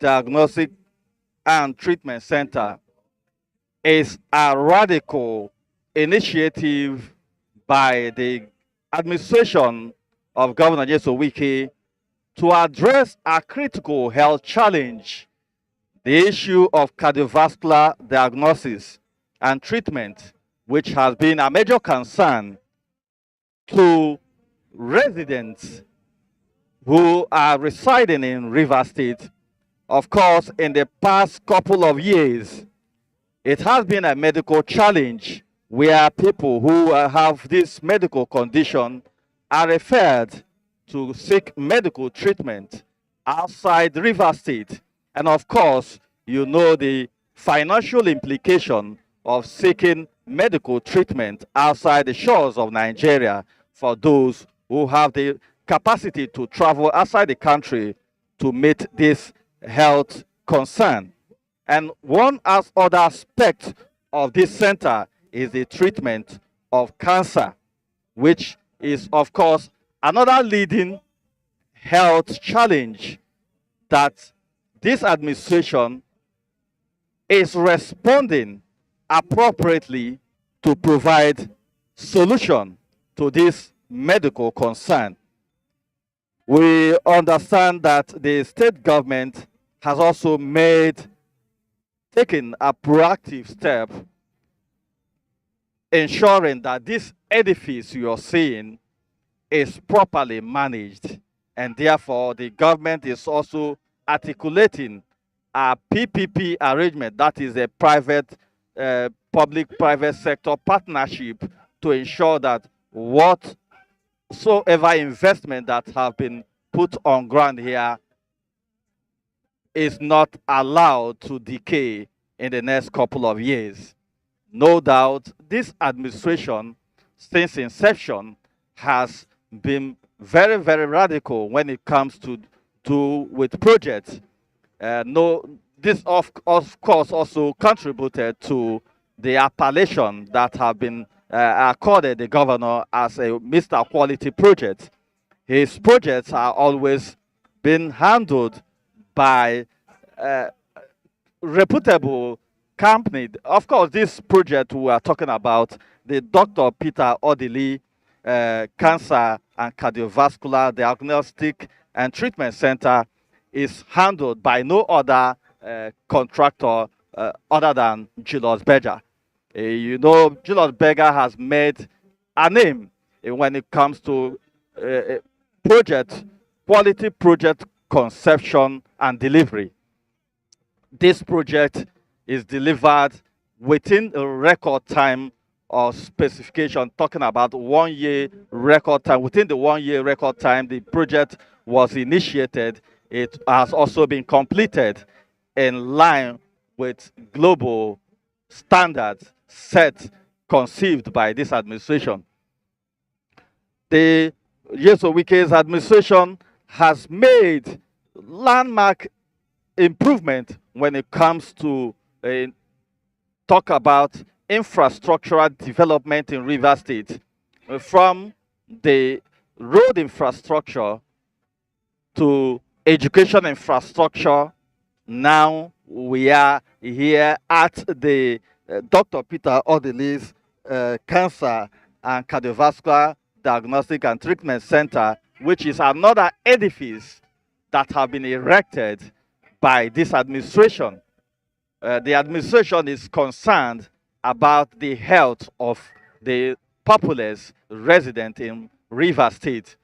Diagnostic and Treatment Center is a radical initiative by the administration of Governor Nyesom Wike to address a critical health challenge, the issue of cardiovascular diagnosis and treatment, which has been a major concern to residents who are residing in Rivers State. Of course, in the past couple of years, it has been a medical challenge where people who have this medical condition are referred to seek medical treatment outside Rivers State. And of course, you know the financial implication of seeking medical treatment outside the shores of Nigeria for those who have the capacity to travel outside the country to meet this health concern. And one other aspect of this center is the treatment of cancer, which is, of course, another leading health challenge that this administration is responding appropriately to provide solution to this medical concern. We understand that the state government has also taken a proactive step ensuring that this edifice you are seeing is properly managed, and therefore the government is also articulating a PPP arrangement, that is a private public-private sector partnership, to ensure that whatsoever investment that have been put on ground here is not allowed to decay in the next couple of years. No doubt, this administration, since inception, has been very, very radical when it comes to do with projects. This of course also contributed to the appellation that have been accorded the governor as a Mr. Quality project. His projects are always been handled by reputable company. Of course, this project we are talking about, the Dr. Peter Odili Cancer and Cardiovascular Diagnostic and Treatment Center, is handled by no other contractor other than Julius Berger. You know, Julius Berger has made a name when it comes to quality project conception and delivery. This project is delivered within a record time or specification, talking about 1 year record time. Within the 1 year record time the project was initiated, it has also been completed in line with global standards conceived by this administration. The Nyesom Wike's administration has made landmark improvement when it comes to talk about infrastructural development in Rivers State, from the road infrastructure to education infrastructure. Now we are here at the Dr. Peter Odili's Cancer and Cardiovascular Diagnostic and Treatment Center, which is another edifice that have been erected by this administration. The administration is concerned about the health of the populace resident in Rivers State.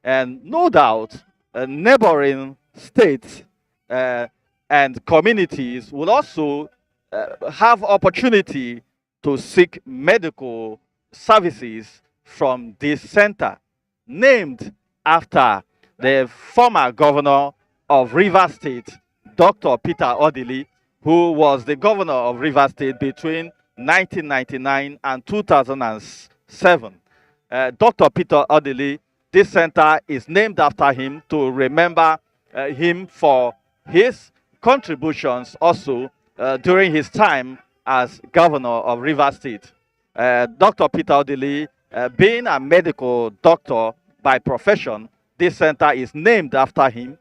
And no doubt, neighboring states and communities will also have opportunity to seek medical services from this center, named after the former governor of Rivers State, Dr. Peter Odili, who was the governor of Rivers State between 1999 and 2007. Dr. Peter Odili, this center is named after him to remember him for his contributions also during his time as governor of Rivers State. Dr. Peter Odili, being a medical doctor by profession, this center is named after him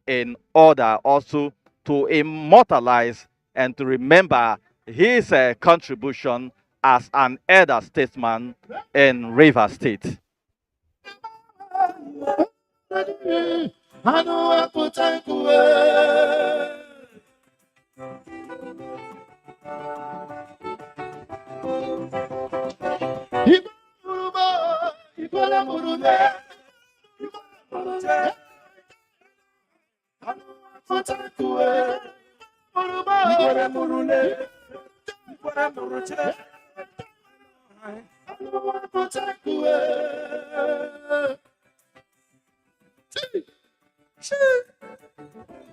in order also to immortalize and to remember his contribution as an elder statesman in Rivers State.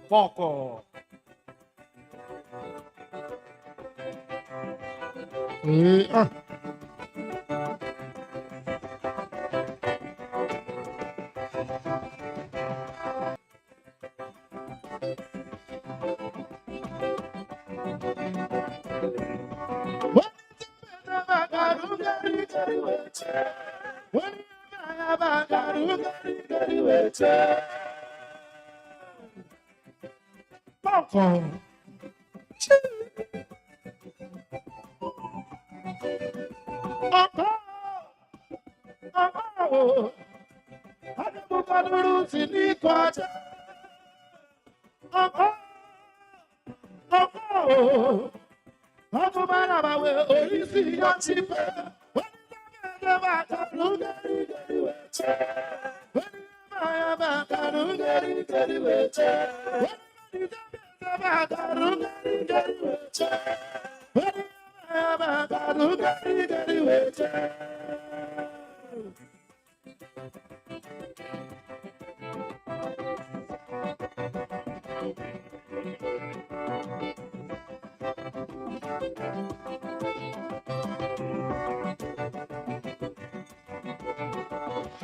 Poco.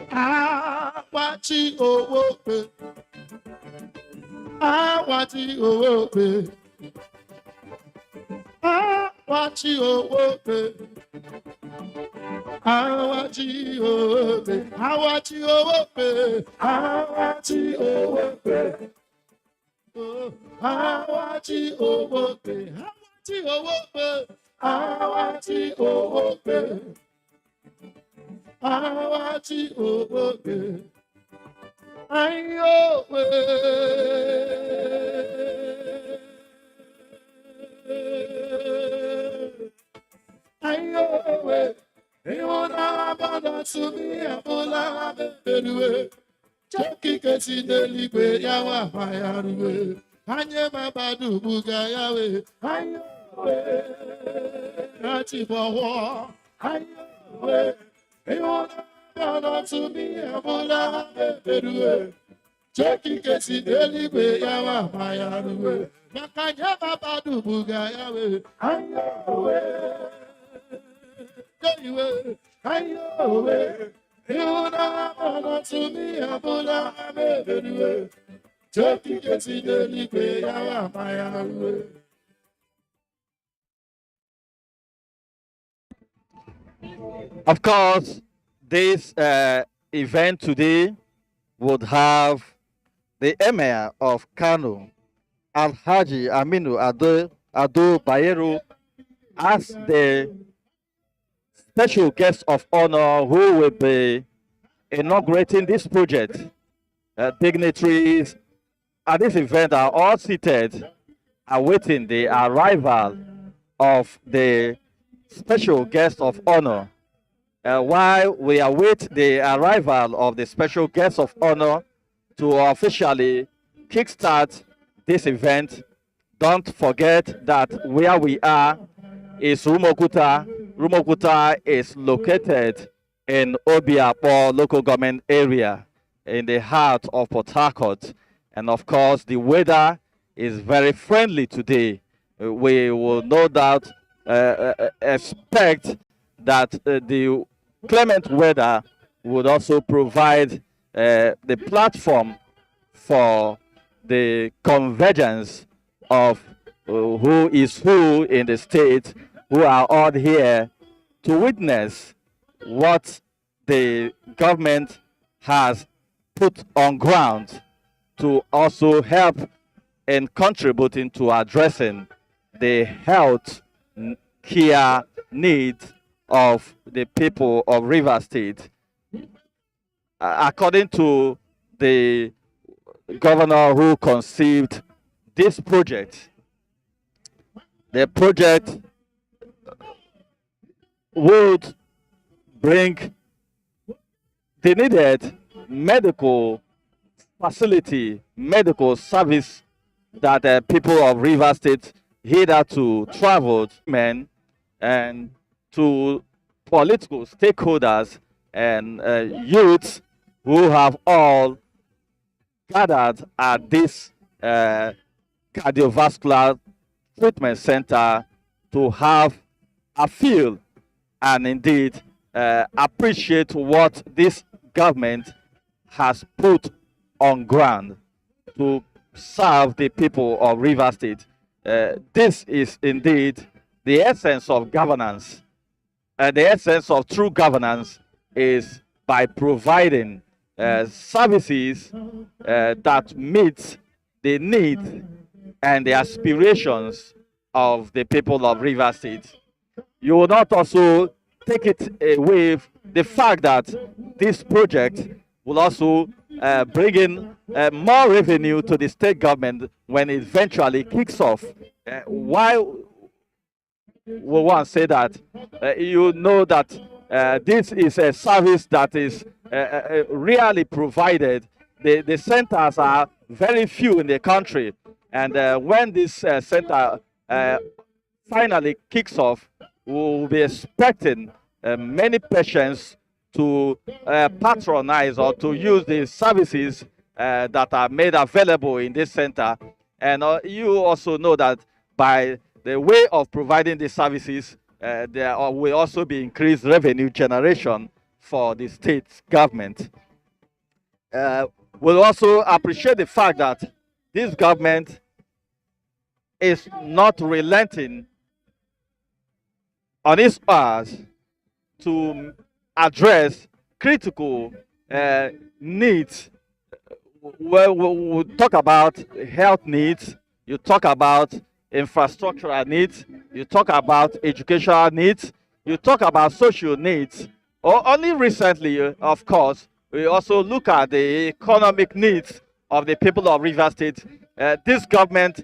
Awachi owope, awachi owope, awachi owope, awachi owope, awachi owope, awachi owope, awachi owope, awachi owope, awachi owope. Awachi owope, ayowe, ayowe. Iwona abada sumi abola abebeluwe. Choki kesi deligwe yawa mayaruwe. Anye mabadu buga yawe, ayowe. Ati bowo, ayowe. Iwona abada sumi abola abebeluwe. Choki kesi deligwe yawa mayaruwe. Makanye mabadu buga yawe, ayowe. Ayowe, Iwona abada sumi abola abebeluwe. Choki kesi deligwe yawa mayaruwe. Of course, this event today would have the Emir of Kano, Alhaji Aminu Ado Bayero, as the special guest of honor who will be inaugurating this project. Dignitaries at this event are all seated, awaiting the arrival of the special guest of honor. While we await the arrival of the special guest of honor to officially kickstart this event, don't forget that where we are is Rumokuta. Rumokuta is located in Obiapo local government area in the heart of Port Harcourt. And of course, the weather is very friendly today. We will no doubt expect that the clement weather would also provide the platform for the convergence of who is who in the state, who are all here to witness what the government has put on ground to also help in contributing to addressing the health care needs of the people of Rivers State. According to the governor who conceived this project, the project would bring the needed medical facility, medical service that people of River State hitherto traveled, men, and to political stakeholders and youths who have all gathered at this cardiovascular treatment center to have a feel and indeed appreciate what this government has put on ground to serve the people of River State. This is indeed the essence of governance. The essence of true governance is by providing services that meet the needs and the aspirations of the people of River State. You will not also take it away the fact that this project will also bring in more revenue to the state government when it eventually kicks off. Why we want to say that? You know that this is a service that is really provided. The centers are very few in the country, and when this center finally kicks off, we will be expecting many patients to patronize or to use the services that are made available in this center. And you also know that by the way of providing the services, there will also be increased revenue generation for the state government. We'll also appreciate the fact that this government is not relenting on its part to address critical needs. Well, we'll talk about health needs, you talk about infrastructural needs, you talk about educational needs, you talk about social needs. Or only recently, of course, we also look at the economic needs of the people of River State. This government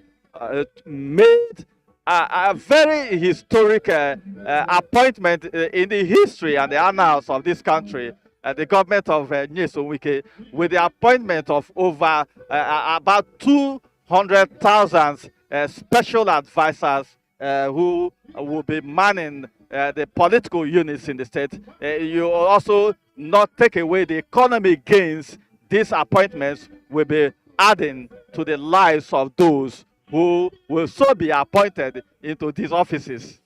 made a very historic appointment in the history and the annals of this country, the government of Nyesom Wike, with the appointment of over about 200,000 special advisors who will be manning the political units in the state. You also not take away the economic gains these appointments will be adding to the lives of those who will so be appointed into these offices.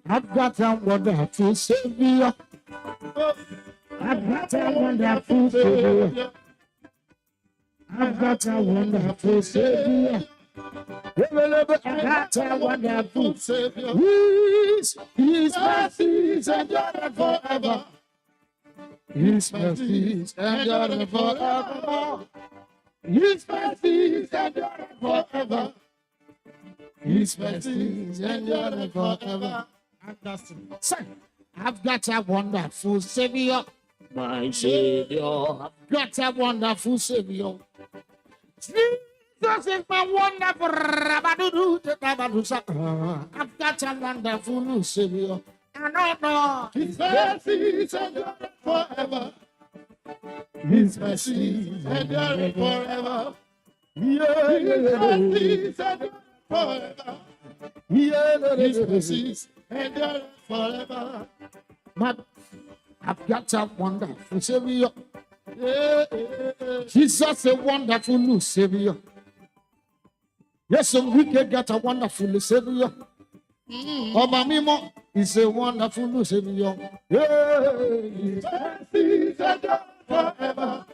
I've got a wonderful Savior. I've got a wonderful Savior. I've got a wonderful Savior. I've got a wonderful Savior. His mercies endure forever. His mercies endure forever. His mercies endure forever. His mercies endure forever. Say, I've got a wonderful Savior, my Savior. I've got a wonderful Savior. Jesus is my wonderful I've got a wonderful Savior. I know His mercies endure forever. His mercies endure forever. Yeah, His mercies endure forever. Yeah, His mercies endure forever. But I've got a wonderful Savior. Yeah, Jesus, a wonderful Savior. Yes, so we can get a wonderful Savior. Oba Mimo is a wonderful Savior. His mercy endure forever.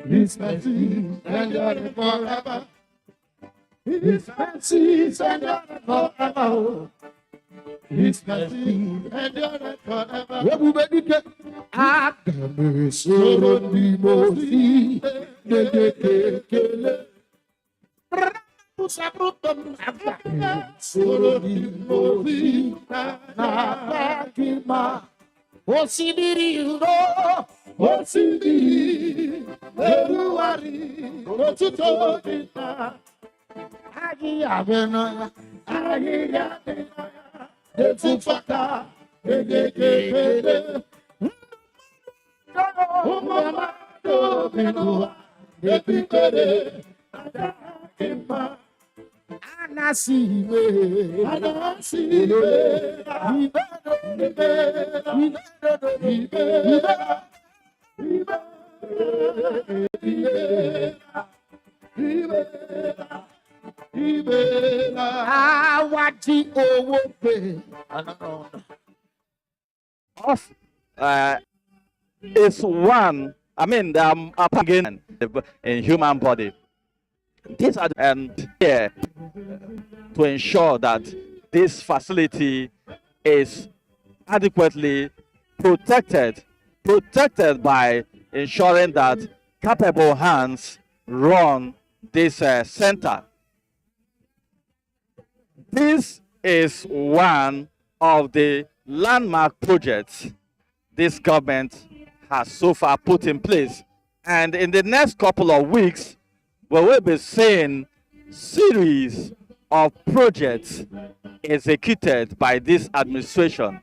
His mercy endure forever. His mercy endure forever. His mercy endure forever. Everybody get Agame soro ni mosi de soro ni mosi na kima osidiri ro osidiri eruwari otuto ita ayi abena de fufata de mama do binu de pikere adakima anasibe awati owo pe Of is one, I mean, again in human body. These are and here to ensure that this facility is adequately protected by ensuring that capable hands run this center. This is one of the landmark projects this government has so far put in place, and in the next couple of weeks we will be seeing series of projects executed by this administration.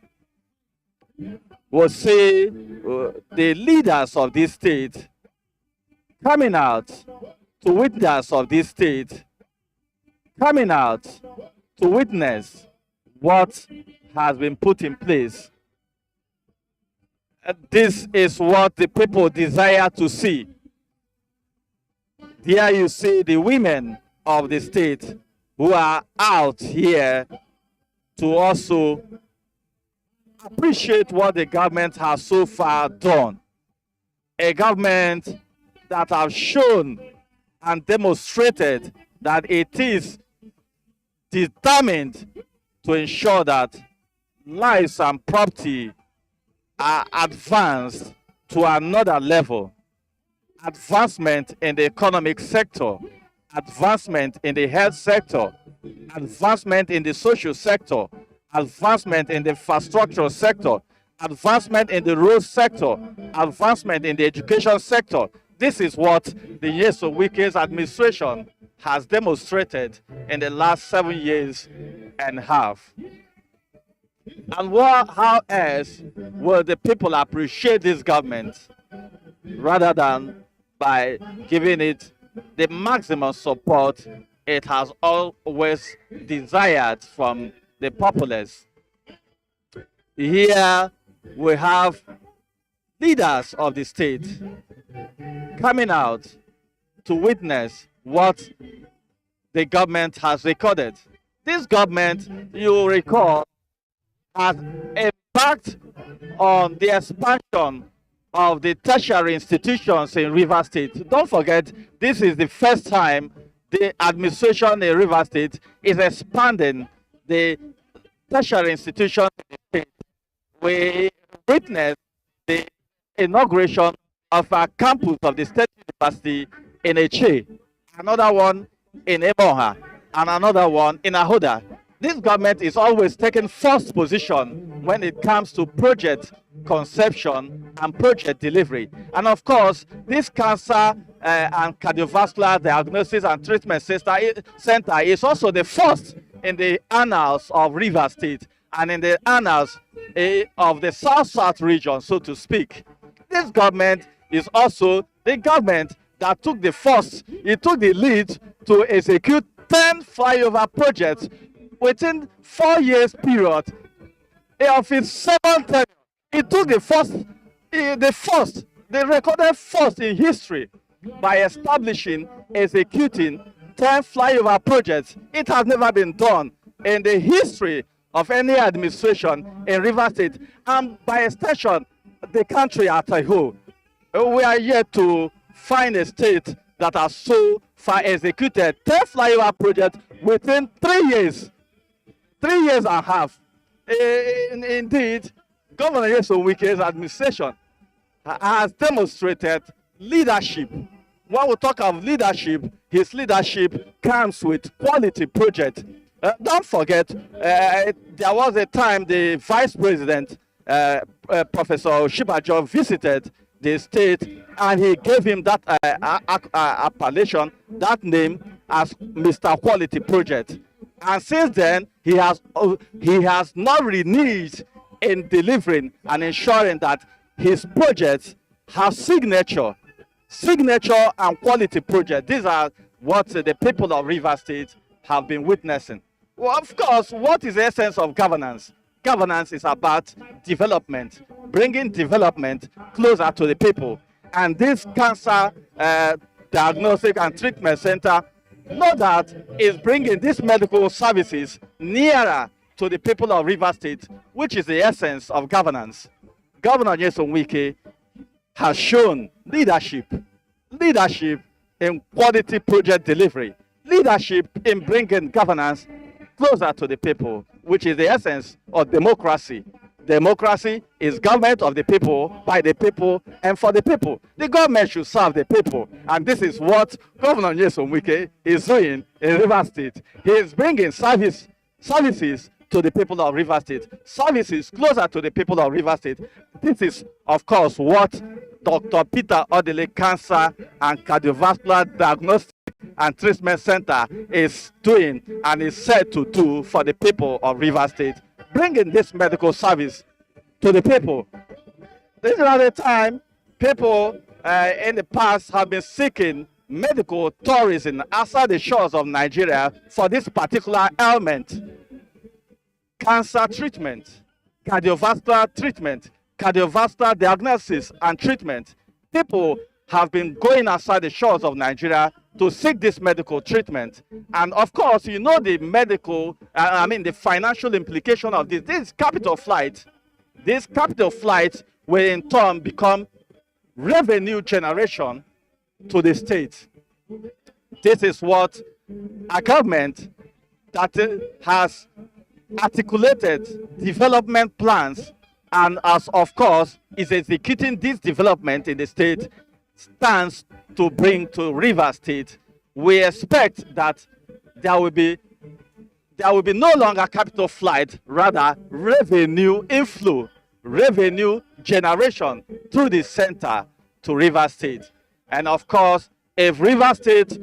We'll see the leaders of this state coming out to witness of this state, coming out to witness what has been put in place. This is what the people desire to see. Here you see the women of the state who are out here to also appreciate what the government has so far done. A government that has shown and demonstrated that it is determined to ensure that lives and property are advanced to another level. Advancement in the economic sector, advancement in the health sector, advancement in the social sector, advancement in the infrastructure sector, advancement in the road sector, advancement in the education sector. This is what the Nyesom Wike's administration has demonstrated in the last 7 years and a half. And how else will the people appreciate this government rather than by giving it the maximum support it has always desired from the populace? Here we have leaders of the state coming out to witness what the government has recorded. This government, you recall, has embarked on the expansion of the tertiary institutions in Rivers State. Don't forget, this is the first time the administration in Rivers State is expanding the tertiary institutions in the state. We witnessed the inauguration of a campus of the State University in Eche, another one in Eboha, and another one in Ahoda. This government is always taking first position when it comes to project conception and project delivery. And of course, this cancer and cardiovascular diagnosis and treatment center is also the first in the annals of Rivers State and in the annals of the South-South region, so to speak. This government is also the government that took the lead to execute 10 flyover projects within 4 years period of its 7th tenure. It took the recorded first in history by establishing, executing 10 flyover projects. It has never been done in the history of any administration in Rivers State, and by extension, the country as a whole. We are yet to find a state that has so far executed 10 flyover projects within 3 years. 3 years and a half. Indeed, Governor Nyesom Wike's administration has demonstrated leadership. When we talk of leadership, his leadership comes with quality projects. Don't forget, there was a time the Vice President, Professor Shibajo, visited the state, and he gave him that appellation, that name, as Mr. Quality Project. And since then, he has not reneged in delivering and ensuring that his projects have signature and quality projects. These are what the people of Rivers State have been witnessing. Well, of course, what is the essence of governance? Governance is about development, bringing development closer to the people. And this cancer diagnostic and treatment center, know that is bringing these medical services nearer to the people of Rivers State, which is the essence of governance. Governor Nyesom Wike has shown leadership in quality project delivery, leadership in bringing governance closer to the people, which is the essence of democracy. Democracy is government of the people, by the people, and for the people. The government should serve the people, and this is what Governor Nyesom Wike is doing in Rivers State. He is bringing services to the people of Rivers State, services closer to the people of Rivers State. This is, of course, what Dr. Peter Odele Cancer and Cardiovascular Diagnostic and Treatment Center is doing and is said to do for the people of Rivers State, bringing this medical service to the people. This is not the time people in the past have been seeking medical tourism outside the shores of Nigeria for this particular ailment. Cancer treatment, cardiovascular treatment, cardiovascular diagnosis and treatment. People have been going outside the shores of Nigeria to seek this medical treatment. And of course, you know the the financial implication of this. This capital flight. This capital flight will in turn become revenue generation to the state. This is what a government that has articulated development plans and as of course is executing this development in the state stands to bring to Rivers State. We expect that there will be no longer capital flight, rather revenue inflow, revenue generation through the center to Rivers State. And of course, if Rivers State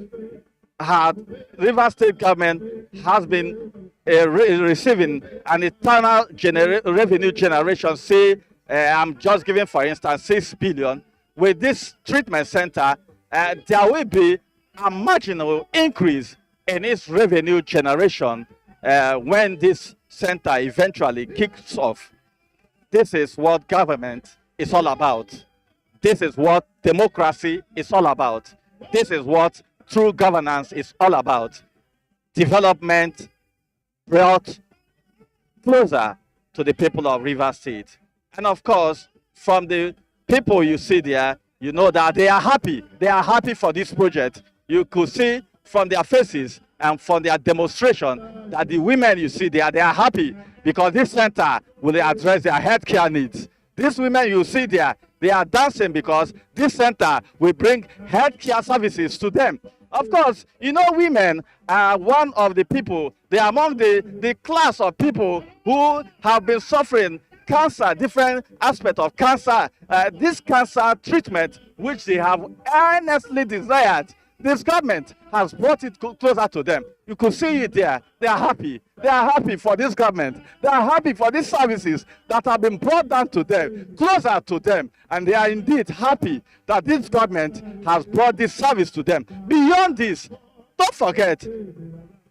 government has been receiving an eternal revenue generation, say, I'm just giving for instance 6 billion, with this treatment center, there will be a marginal increase in its revenue generation when this center eventually kicks off. This is what government is all about. This is what democracy is all about. This is what true governance is all about. Development brought closer to the people of Rivers State. And of course, from the people you see there, you know that they are happy. They are happy for this project. You could see from their faces and from their demonstration that the women you see there, they are happy because this center will address their healthcare needs. These women you see there, they are dancing because this center will bring healthcare services to them. Of course, you know, women are one of the people, they are among the class of people who have been suffering cancer, different aspects of cancer. This cancer treatment, which they have earnestly desired, this government has brought it closer to them. You could see it there. They are happy. They are happy for this government. They are happy for these services that have been brought down to them, closer to them. And they are indeed happy that this government has brought this service to them. Beyond this, don't forget,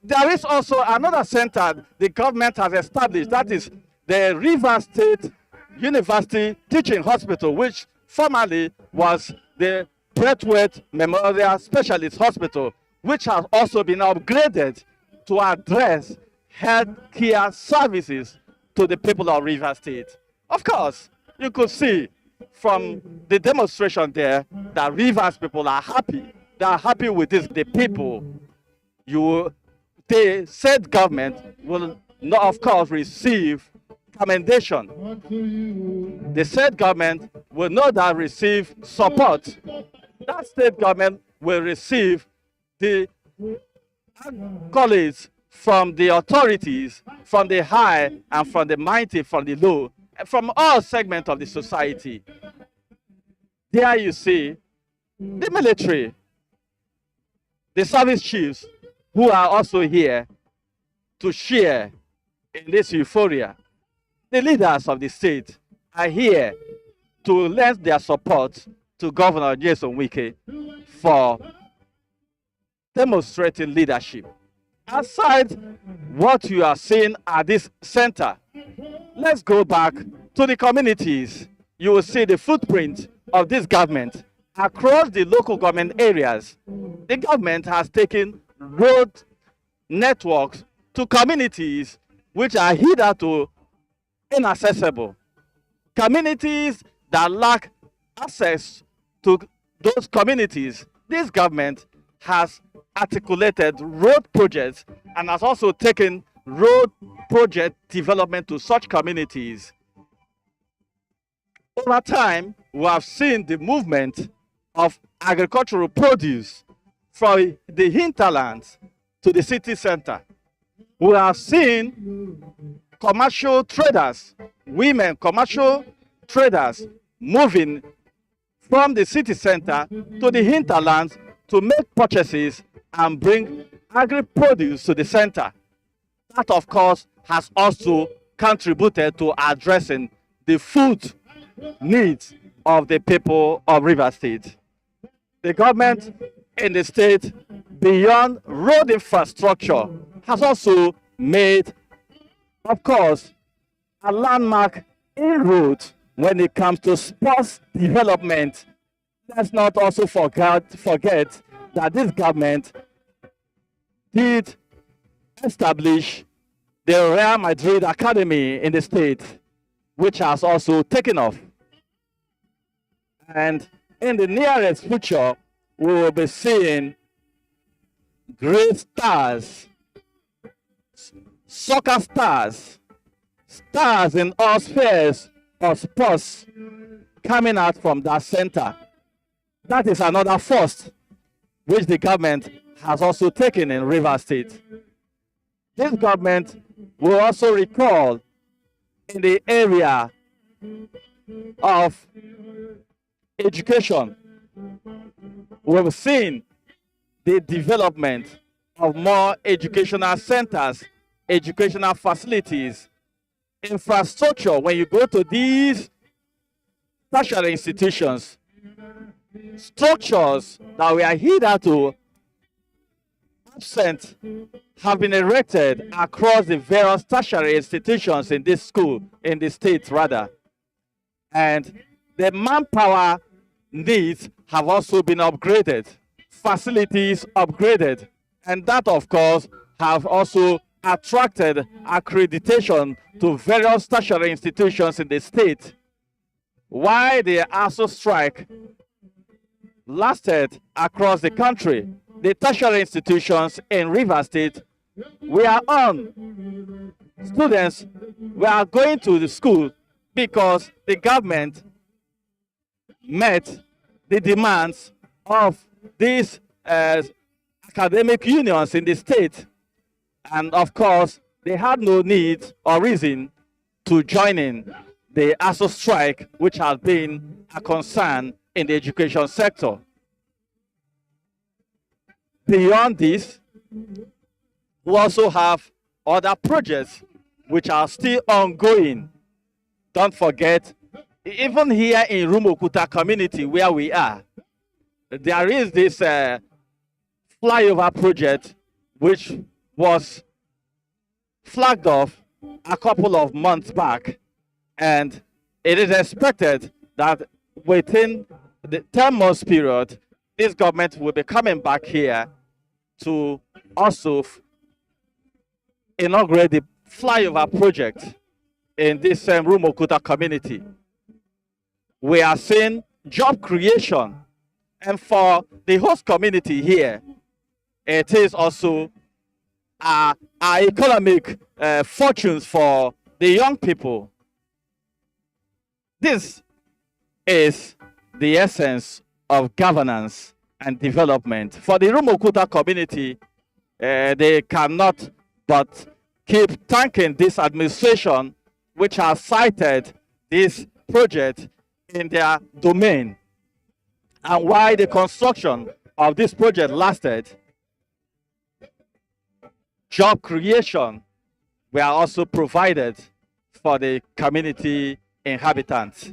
there is also another center the government has established, that is the Rivers State University Teaching Hospital, which formerly was the Braithwaite Memorial Specialist Hospital. which has also been upgraded to address health care services to the people of Rivers State. Of course, you could see from the demonstration there that Rivers people are happy. They are happy with this. The people, the said government will not, of course, receive commendation. The state government will not that receive support. That state government will receive the accolades from the authorities, from the high and from the mighty, from the low, from all segments of the society. There you see the military, the service chiefs who are also here to share in this euphoria. The leaders of the state are here to lend their support to Governor Jason Wike for demonstrating leadership. Aside what you are seeing at this center, let's go back to the communities. You will see the footprint of this government across the local government areas. The government has taken road networks to communities which are hitherto inaccessible. Communities that lack access to those communities, this government has articulated road projects and has also taken road project development to such communities. Over time, we have seen the movement of agricultural produce from the hinterlands to the city center. We have seen commercial traders, women commercial traders moving from the city center to the hinterlands to make purchases and bring agri-produce to the center. That, of course, has also contributed to addressing the food needs of the people of Rivers State. The government in the state, beyond road infrastructure, has also made, of course, a landmark inroad when it comes to sports development. Let's not also forget that this government did establish the Real Madrid Academy in the state, which has also taken off. And in the nearest future, we will be seeing great stars, soccer stars, stars in all spheres of sports coming out from that center. That is another first which the government has also taken in Rivers State. This government will also recall in the area of education. We've seen the development of more educational centers, educational facilities, infrastructure. When you go to these tertiary institutions, structures that were hitherto absent have been erected across the various tertiary institutions in this school, in the state rather. And the manpower needs have also been upgraded, facilities upgraded, and that, of course, have also attracted accreditation to various tertiary institutions in the state. Why the ASO strike lasted across the country, the tertiary institutions in Rivers State were on. Students were going to the school because the government met the demands of these academic unions in the state. And of course, they had no need or reason to join in the ASO strike, which has been a concern in the education sector. Beyond this, we also have other projects which are still ongoing. Don't forget, even here in Rumuokuta community where we are, there is this flyover project which was flagged off a couple of months back, and it is expected that within the 10 months period, this government will be coming back here to also inaugurate the flyover project in this Rumokuta community. We are seeing job creation, and for the host community here, it is also our economic fortunes for the young people. This is the essence of governance and development. For the Rumokuta community, they cannot but keep thanking this administration, which has cited this project in their domain. And why the construction of this project lasted, job creation were also provided for the community inhabitants.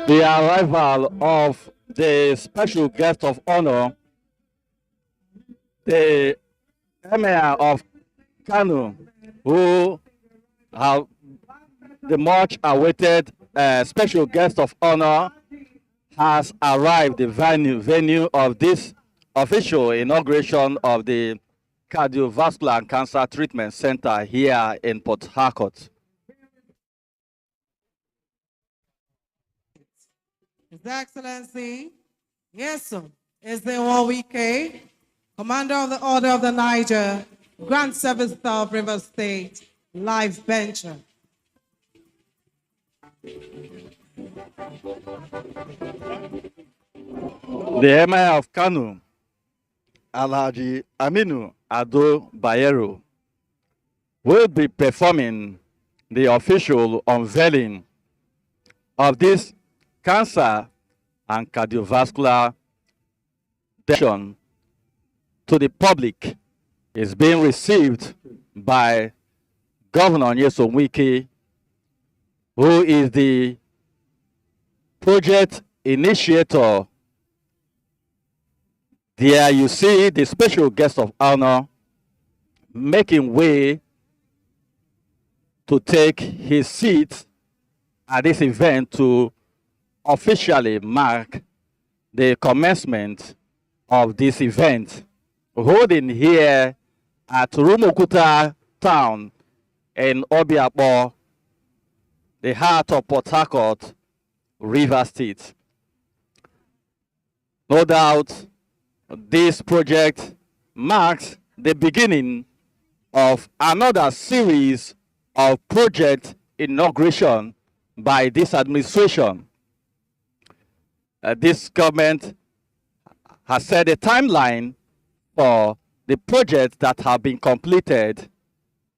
The arrival of the special guest of honor, the Emir of Kano, who have the much awaited special guest of honor, has arrived the venue of this official inauguration of the Cardiovascular and Cancer Treatment Center here in Port Harcourt. His Excellency, yes, sir, is the OWK, Commander of the Order of the Niger, Grand Service Star of River State, Live Bencher. The Emir of Kano, Alhaji Aminu Ado Bayero, will be performing the official unveiling of this cancer and cardiovascular session to the public. Is being received by Governor Nyesom Wike, who is the project initiator. There you see the special guest of honor making way to take his seat at this event to officially mark the commencement of this event, holding here at Rumukuta town in Obiakpo, the heart of Port Harcourt, River State. No doubt, this project marks the beginning of another series of project inauguration by this administration. This government has set a timeline for the projects that have been completed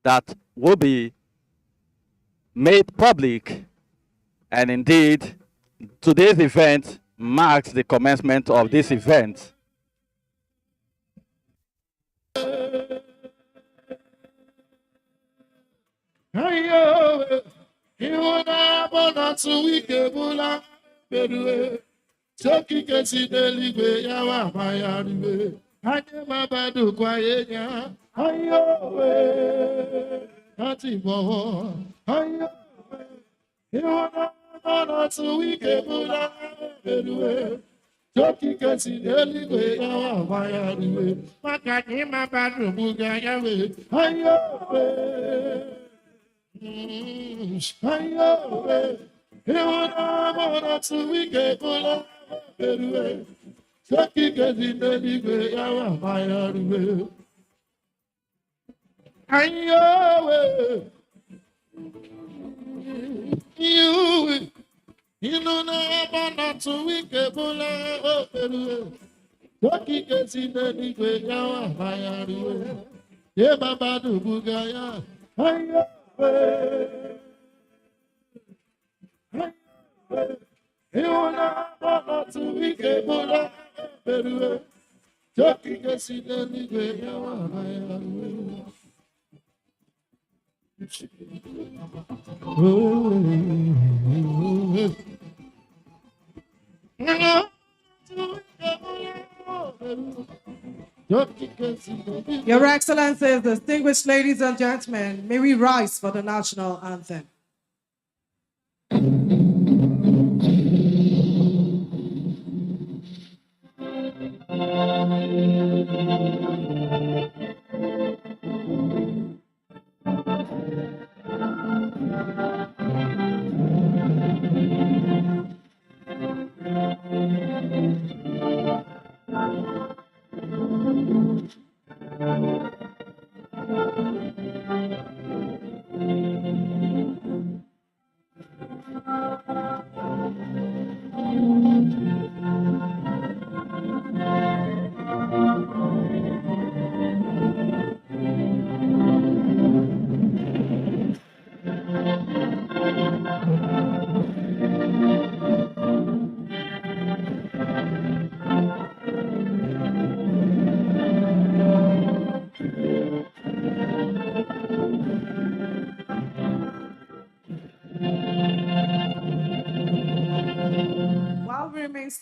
that will be made public, and indeed today's event marks the commencement of this event. You know not to weak Ebola, oh, Peru. Toki gets in the Nigwe, Yawa, Mayari. Ye Baba do Bugaya, Hayo, you know not to weak Ebola, Peru. Toki gets in the Nigwe, Yawa, Mayari. Your Excellencies, distinguished ladies and gentlemen, may we rise for the national anthem.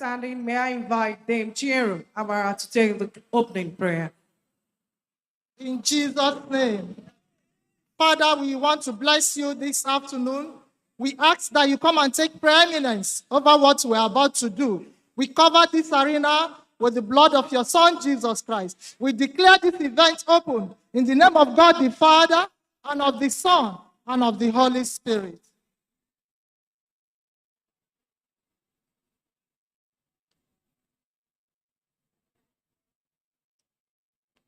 standing, may I invite Dame Chieru Amara to take the opening prayer. In Jesus' name. Father, we want to bless you this afternoon. We ask that you come and take preeminence over what we're about to do. We cover this arena with the blood of your Son, Jesus Christ. We declare this event open in the name of God the Father, and of the Son, and of the Holy Spirit.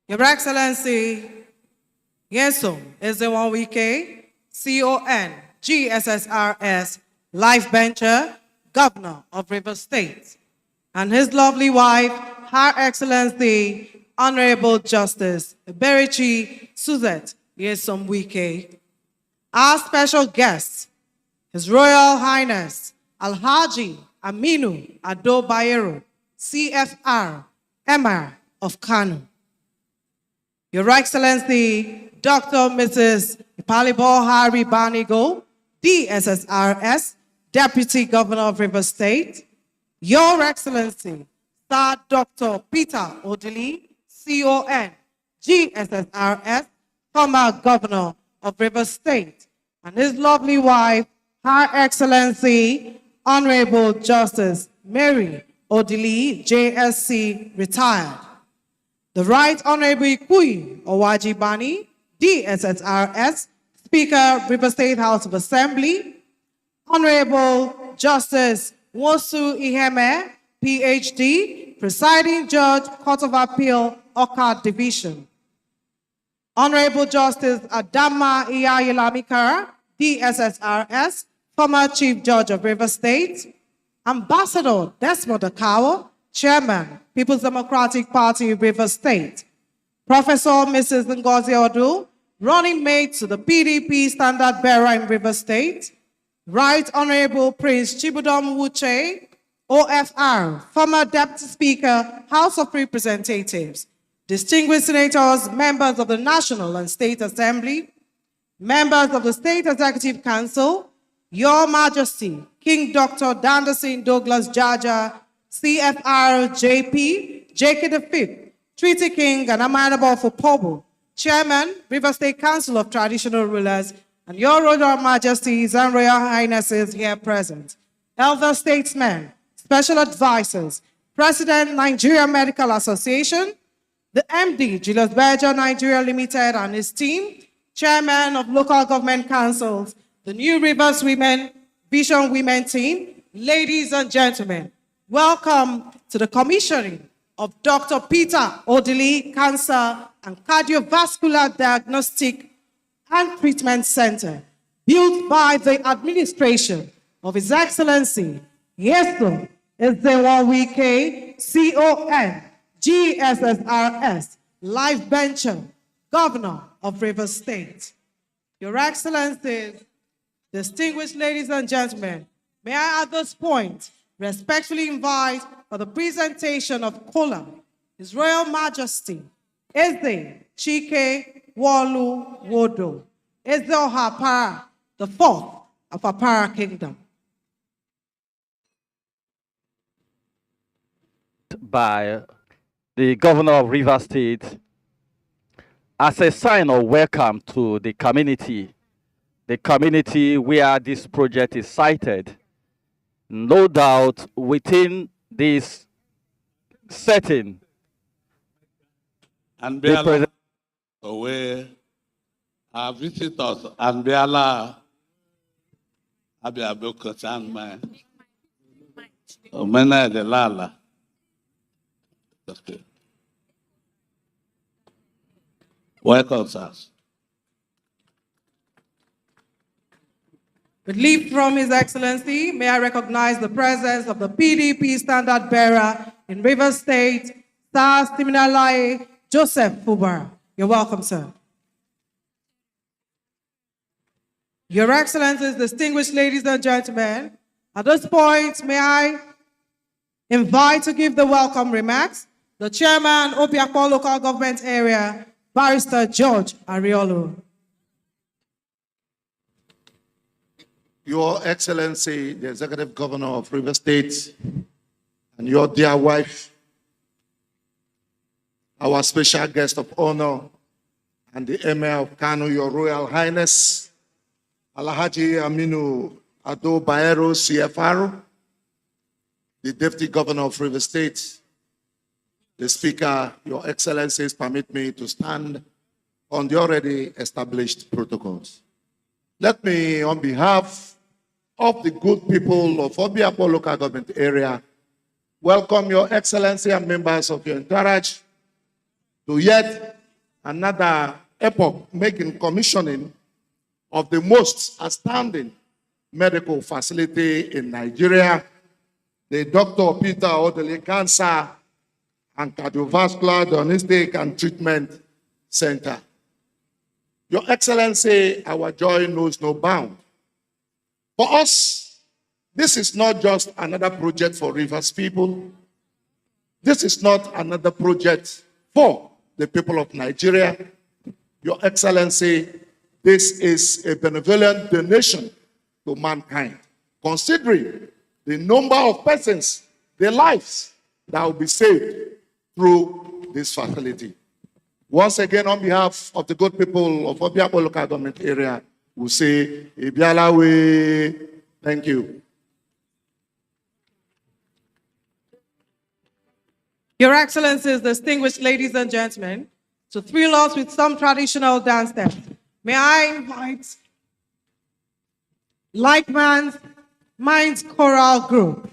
Your Excellency, Yeso Ezewonwike, CON, GSSRS, Life Bencher, Governor of Rivers State, and his lovely wife, Her Excellency, Honorable Justice Eberichi Suzette Yesomwike. Our special guest, His Royal Highness Alhaji Aminu Ado Bayero, CFR, Emir of Kano. Your Excellency, Dr. Mrs. Ipalibo Hari Banigo, DSSRS, Deputy Governor of Rivers State. Your Excellency, Sir Dr. Peter Odili, CON, GSSRS, former Governor of Rivers State, and his lovely wife, Her Excellency, Honorable Justice Mary Odili, JSC, retired. The Right Honorable Ikuyi Owajibani, DSSRS, Speaker, River State House of Assembly. Honorable Justice Wosu Iheme, PhD, Presiding Judge, Court of Appeal, Oka Division. Honorable Justice Adama Iyayelamikara, DSSRS, former Chief Judge of River State. Ambassador Desmond Akawo, Chairman, People's Democratic Party, River State. Professor Mrs. Ngozi Odu, running mate to the PDP standard bearer in River State. Right Honorable Prince Chibudom Wuche, OFR, former Deputy Speaker, House of Representatives. Distinguished senators, members of the National and State Assembly, members of the State Executive Council, Your Majesty, King Dr. Danderson Douglas Jaja, CFR JP, JK V, Treaty King and Amanabo for Pobo, Chairman, River State Council of Traditional Rulers, and your Royal Majesties and Royal Highnesses here present, elder statesmen, special advisors, President, Nigerian Medical Association, the MD, Julius Berger Nigeria Limited and his team, Chairman of Local Government Councils, the New Rivers Women, Vision Women team, ladies and gentlemen, welcome to the commissioning of Dr. Peter Odili Cancer and Cardiovascular Diagnostic and Treatment Center, built by the administration of His Excellency, Yeso Ezewonwike, CON, GSSRS, Life Venture, Governor of Rivers State. Your Excellencies, distinguished ladies and gentlemen, may I at this point respectfully invite for the presentation of Kola, His Royal Majesty, Eze Chike Walu Wodo, Eze Ohapara, the fourth of Apara Kingdom. By the Governor of Rivers State as a sign of welcome to the community where this project is sited. No doubt within this setting, and Biala, where our visitors and Biala Abiabuka Sandman, Omena de Lala. Welcome, sirs. With leave from His Excellency, may I recognize the presence of the PDP standard bearer in Rivers State, Sir Stiminalaye Joseph Fubara. You're welcome, sir. Your Excellencies, distinguished ladies and gentlemen, at this point, may I invite to give the welcome remarks the Chairman, Obiakpon Local Government Area, Barrister George Ariolo. Your Excellency, the Executive Governor of River State, and your dear wife, our special guest of honor, and the Emir of Kano, Your Royal Highness, Alhaji Aminu Ado Bayero CFR, the Deputy Governor of Rivers State, the Speaker, Your Excellencies, permit me to stand on the already established protocols. Let me, on behalf of the good people of Obiapo local government area, welcome Your Excellency and members of your entourage to yet another epoch-making commissioning of the most outstanding medical facility in Nigeria, the Dr. Peter Odele Cancer and Cardiovascular Diagnostic and Treatment Center. Your Excellency, our joy knows no bound. For us, this is not just another project for Rivers people. This is not another project for the people of Nigeria. Your Excellency, this is a benevolent donation to mankind, considering the number of persons, their lives that will be saved through this facility. Once again, on behalf of the good people of Obiapo local government area, we say, Ibialawe, thank you. Your Excellencies, distinguished ladies and gentlemen, to thrill us with some traditional dance steps, may I invite Like Minds Choral Group.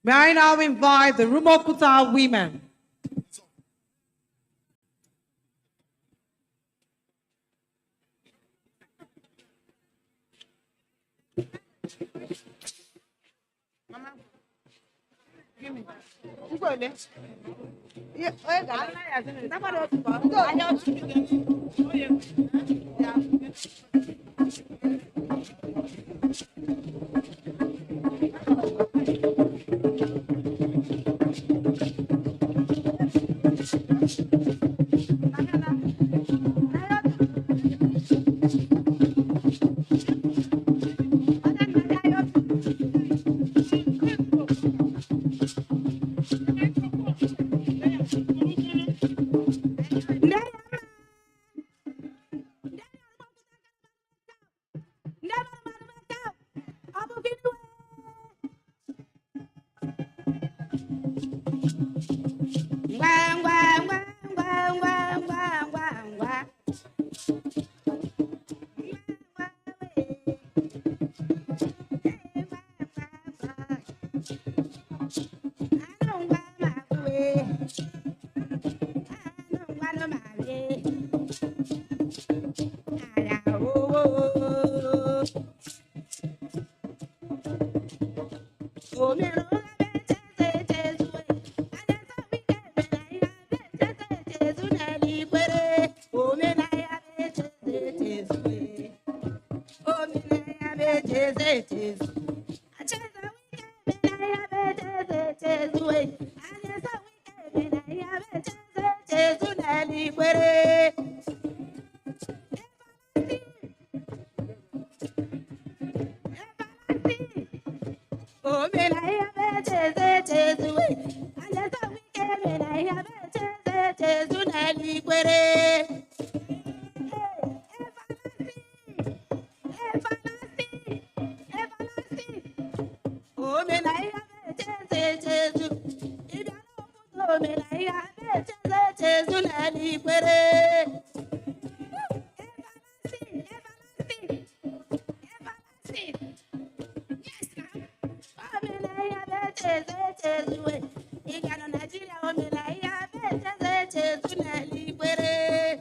May I now invite the Rumokuta women.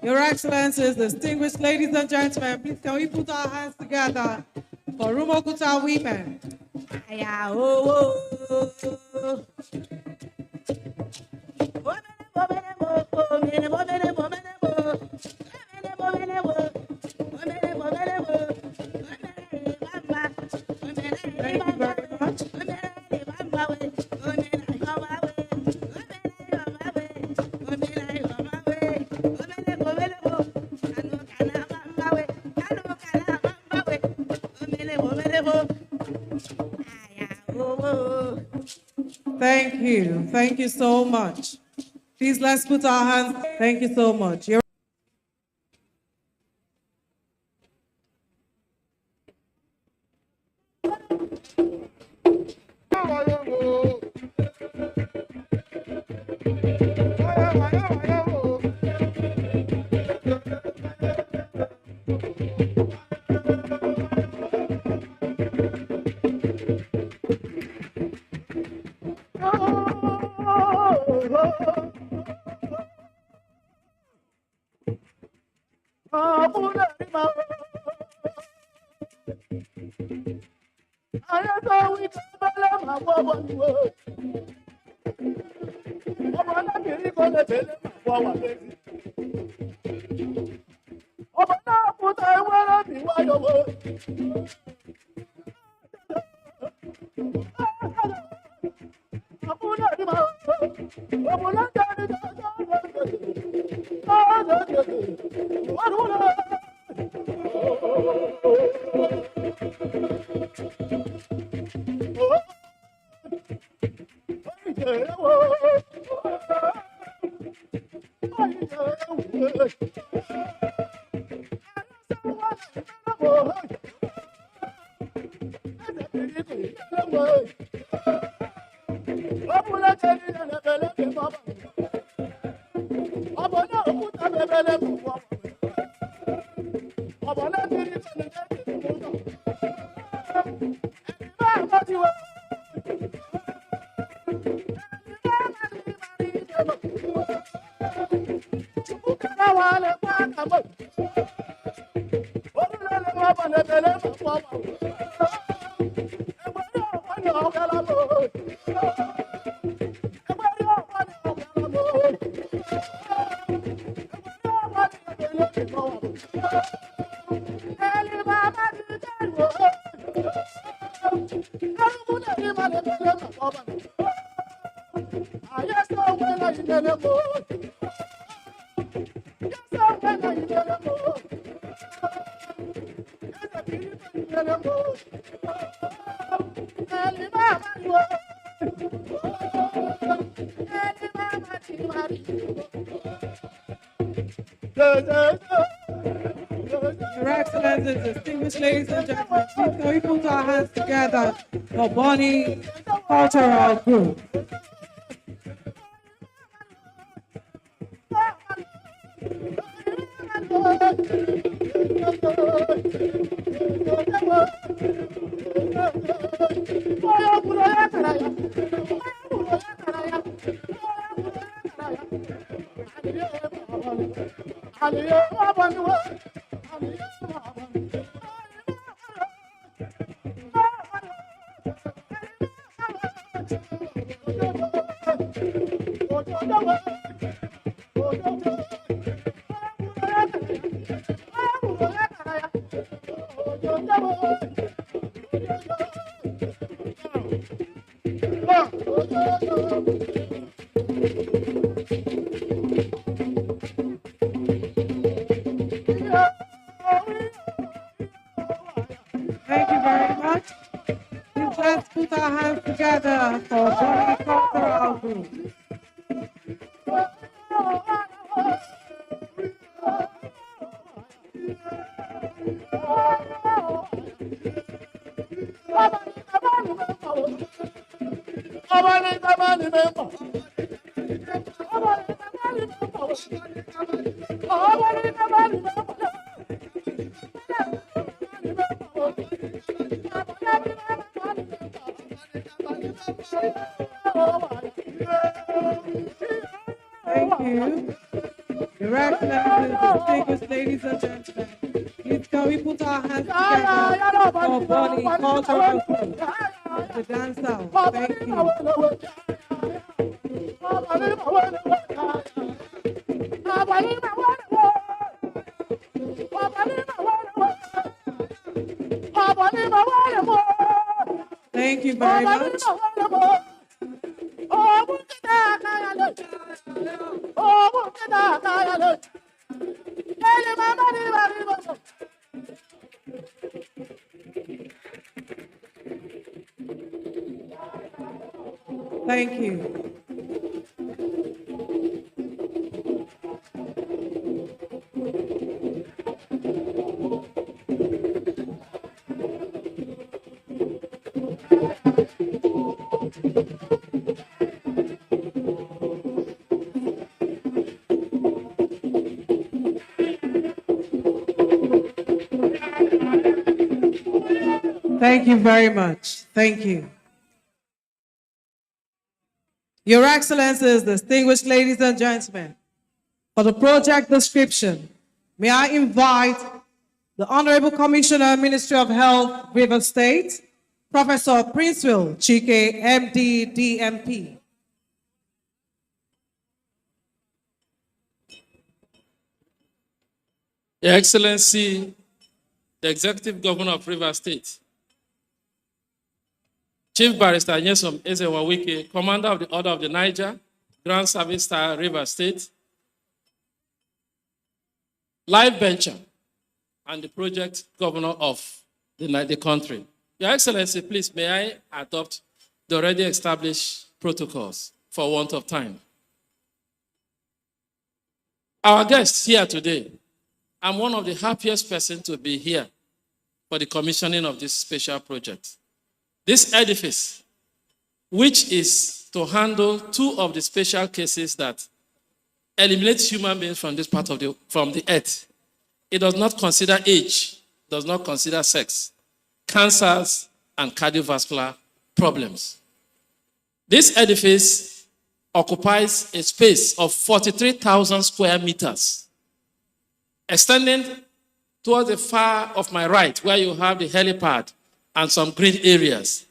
Your Excellencies, distinguished ladies and gentlemen, please can we put our hands together for Rumokuta women? Thank you very much. Thank you. Thank you so much. Please, let's put our hands. Thank you so much. Your Excellencies, distinguished ladies and gentlemen, please can we put our hands together for Bonnie Cultural Group. Thank you very much. Please let's put our hands together for Bonnie Cultural Group. Thank you. Your Excellencies, distinguished ladies and gentlemen, please can we put our hands together for Bonnie Cultural Group, the dance out. Thank you. Thank you very much. Thank you. Thank you very much. Thank you. Your Excellencies, distinguished ladies and gentlemen, for the project description, may I invite the Honorable Commissioner, Ministry of Health, Rivers State, Professor Princeville Chike, MD, DMP. Your Excellency, the Executive Governor of Rivers State, Chief Barrister Nyesom Ezewawike, Commander of the Order of the Niger, Grand Service Star, Rivers State, Life Venture, and the project governor of the country. Your Excellency, please, may I adopt the already established protocols for want of time. Our guests here today, I'm one of the happiest persons to be here for the commissioning of this special project. This edifice, which is to handle 2 of the special cases that eliminates human beings from this part of the earth. It does not consider age, does not consider sex, cancers, and cardiovascular problems. This edifice occupies a space of 43,000 square meters, extending towards the far of my right, where you have the helipad and some green areas.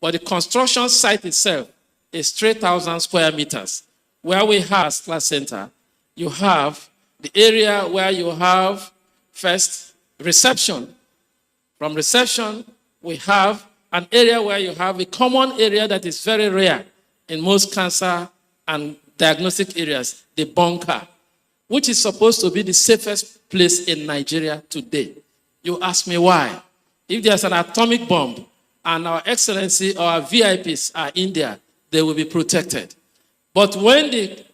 But the construction site itself is 3,000 square meters. Where we have class center, you have the area where you have first reception. From reception, we have an area where you have a common area that is very rare in most cancer and diagnostic areas, the bunker, which is supposed to be the safest place in Nigeria today. You ask me why. If there's an atomic bomb and our excellency or our VIPs are in there, they will be protected. But when the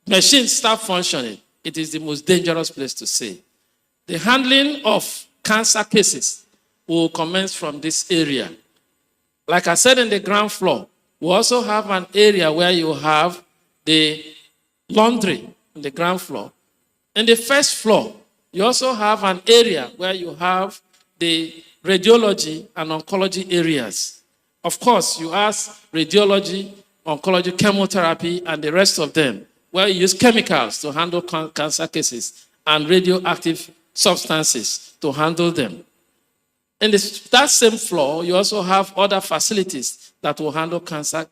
machines start functioning, it is the most dangerous place to stay. The handling of cancer cases will commence from this area. Like I said, in the ground floor, we also have an area where you have the laundry on the ground floor. In the first floor, you also have an area where you have the radiology and oncology areas. Of course, you ask radiology, oncology, chemotherapy, and the rest of them, where you use chemicals to handle cancer cases and radioactive substances to handle them. In that same floor, you also have other facilities that will handle cancer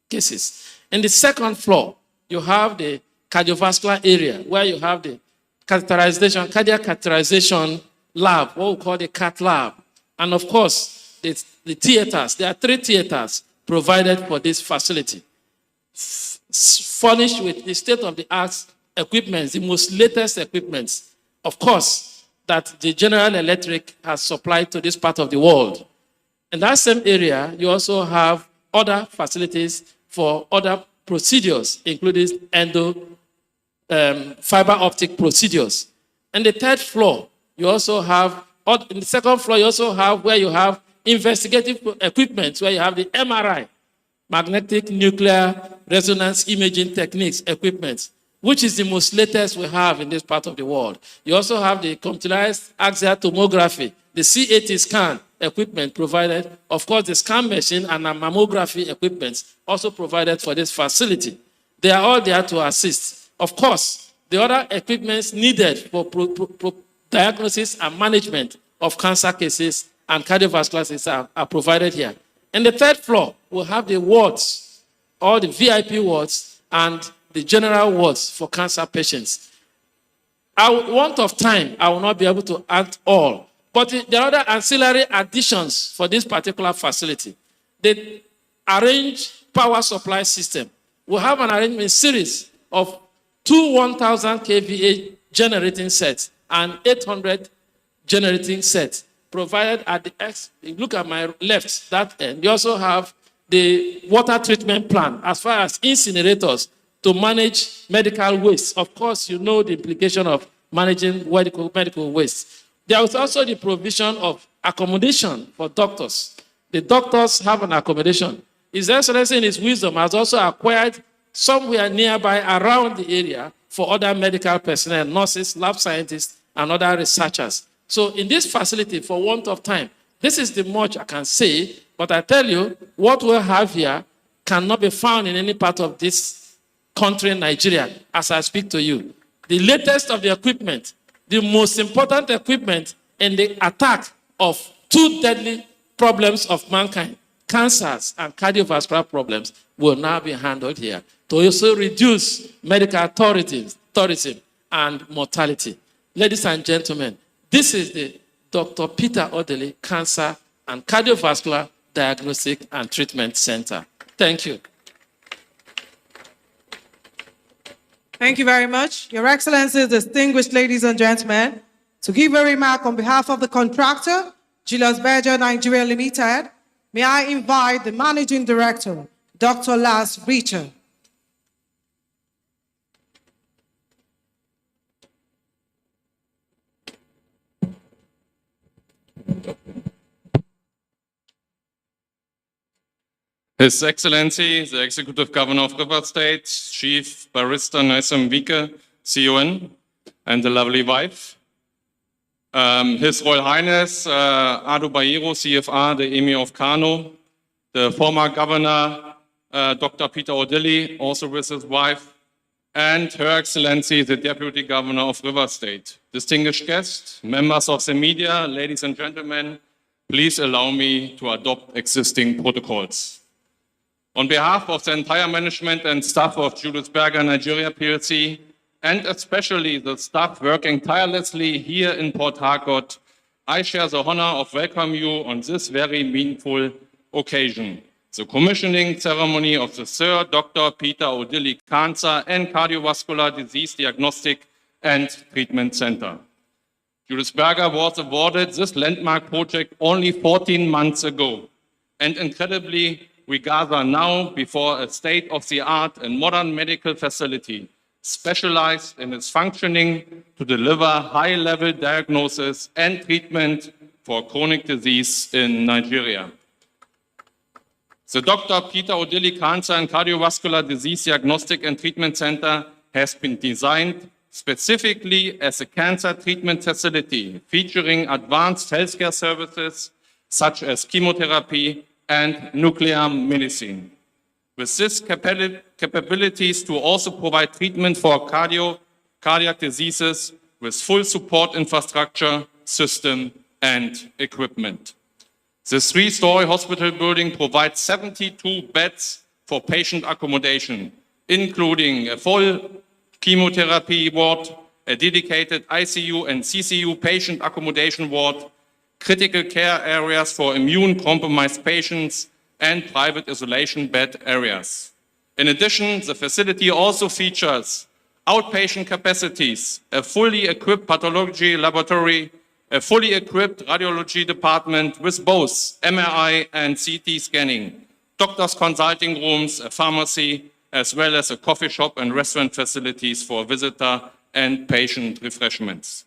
cases. In the second floor, you have the cardiovascular area, where you have the cardiac catheterization lab, what we call the cath lab. And of course, the theaters. There are 3 theaters provided for this facility, furnished with the state-of-the-art equipment, the most latest equipment, of course, that the General Electric has supplied to this part of the world. In that same area, you also have other facilities for other procedures, including fiber optic procedures. And the third floor, you also have, in the second floor, you also have where you have investigative equipment, where you have the MRI, magnetic nuclear resonance imaging techniques equipment, which is the most latest we have in this part of the world. You also have the computerized axial tomography, the CAT scan equipment provided. Of course, the scan machine and the mammography equipment also provided for this facility. They are all there to assist. Of course, the other equipments needed for diagnosis and management of cancer cases and cardiovascular cases are provided here. In the third floor, we'll have the wards, all the VIP wards and the general wards for cancer patients. Want of time, I will not be able to add all. But there are other ancillary additions for this particular facility. The arranged power supply system. We have an arrangement series of 2 1,000 kVA generating sets and 800 generating sets provided at the X. Look at my left, that end. You also have the water treatment plant as far as incinerators to manage medical waste. Of course, you know the implication of managing medical waste. There is also the provision of accommodation for doctors. The doctors have an accommodation. His Excellency in his wisdom has also acquired somewhere nearby around the area for other medical personnel, nurses, lab scientists, and other researchers. So in this facility, for want of time, this is the much I can say, but I tell you, what we have here cannot be found in any part of this country, Nigeria, as I speak to you. The latest of the equipment, the most important equipment in the attack of 2 deadly problems of mankind, cancers and cardiovascular problems, will now be handled here to also reduce medical tourism and mortality. Ladies and gentlemen, this is the Dr. Peter Odele Cancer and Cardiovascular Diagnostic and Treatment Center. Thank you. Thank you very much. Your Excellencies, distinguished ladies and gentlemen, to give a remark on behalf of the contractor, Julius Berger Nigeria Limited, may I invite the Managing Director, Dr. Lars Richter. His Excellency, the Executive Governor of River State, Chief Barrister Naisam Wike, CON, and the lovely wife. His Royal Highness Ado Bayero, CFR, the Emir of Kano, the former Governor Dr. Peter Odili, also with his wife, and Her Excellency, the Deputy Governor of River State. Distinguished guests, members of the media, ladies and gentlemen, please allow me to adopt existing protocols. On behalf of the entire management and staff of Julius Berger Nigeria PLC, and especially the staff working tirelessly here in Port Harcourt, I share the honor of welcoming you on this very meaningful occasion, the commissioning ceremony of the Sir Dr. Peter Odili Cancer and Cardiovascular Disease Diagnostic and Treatment Center. Julius Berger was awarded this landmark project only 14 months ago, and incredibly, we gather now before a state-of-the-art and modern medical facility specialized in its functioning to deliver high-level diagnosis and treatment for chronic disease in Nigeria. The Dr. Peter Odili Cancer and Cardiovascular Disease Diagnostic and Treatment Center has been designed specifically as a cancer treatment facility featuring advanced healthcare services such as chemotherapy and nuclear medicine. With this capabilities to also provide treatment for cardiac diseases with full support infrastructure, system, and equipment. The three-story hospital building provides 72 beds for patient accommodation, including a full chemotherapy ward, a dedicated ICU and CCU patient accommodation ward, critical care areas for immune-compromised patients, and private isolation bed areas. In addition, the facility also features outpatient capacities, a fully equipped pathology laboratory, a fully equipped radiology department with both MRI and CT scanning, doctors' consulting rooms, a pharmacy, as well as a coffee shop and restaurant facilities for visitor and patient refreshments.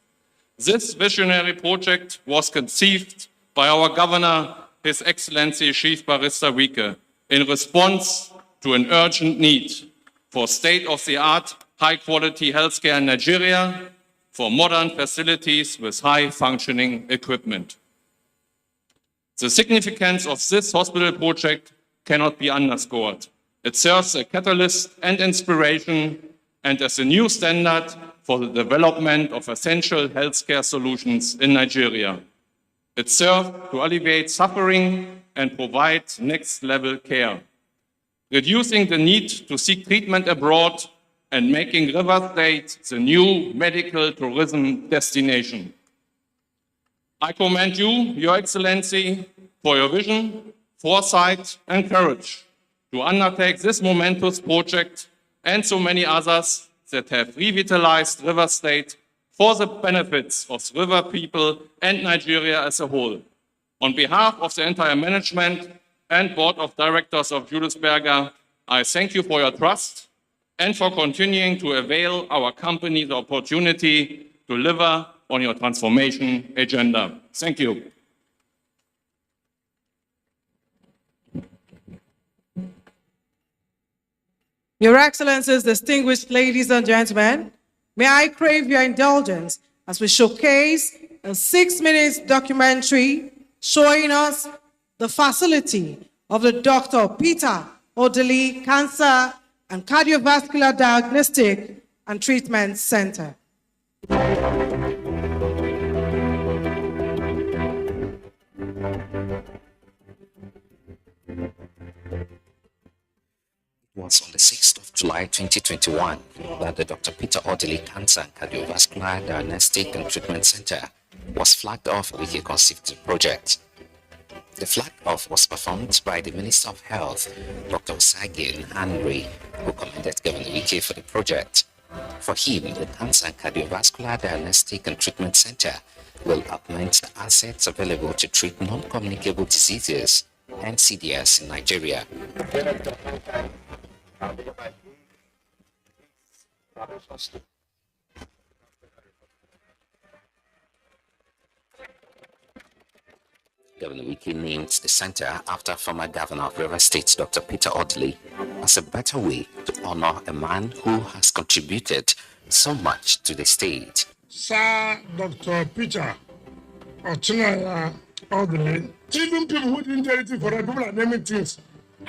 This visionary project was conceived by our Governor, His Excellency Chief Barrister Wike, in response to an urgent need for state-of-the-art, high-quality healthcare in Nigeria, for modern facilities with high-functioning equipment. The significance of this hospital project cannot be underscored. It serves as a catalyst and inspiration and as a new standard for the development of essential healthcare solutions in Nigeria. It serves to alleviate suffering and provide next-level care, reducing the need to seek treatment abroad and making River State the new medical tourism destination. I commend you, Your Excellency, for your vision, foresight, and courage to undertake this momentous project and so many others that have revitalized River State for the benefits of the river people and Nigeria as a whole. On behalf of the entire management and board of directors of Julius Berger, I thank you for your trust and for continuing to avail our company the opportunity to deliver on your transformation agenda. Thank you. Your Excellencies, distinguished ladies and gentlemen, may I crave your indulgence as we showcase a 6-minute documentary showing us the facility of the Dr. Peter Odili Cancer and Cardiovascular Diagnostic and Treatment Center. It was on the 6th of July 2021 that the Dr. Peter Odili Cancer and Cardiovascular Diagnostic and Treatment Center was flagged off with a conceived project. The flag off was performed by the Minister of Health, Dr. Osagin Henry, who commended Governor Wike for the project. For him, the Cancer and Cardiovascular Diagnostic and Treatment Center will augment the assets available to treat non-communicable diseases and CDS in Nigeria. Governor Wike named the center after former governor of Rivers State, Dr. Peter Odili, as a better way to honor a man who has contributed so much to the state. Sir Dr. Peter Odili, even people who didn't do anything for them, people are naming things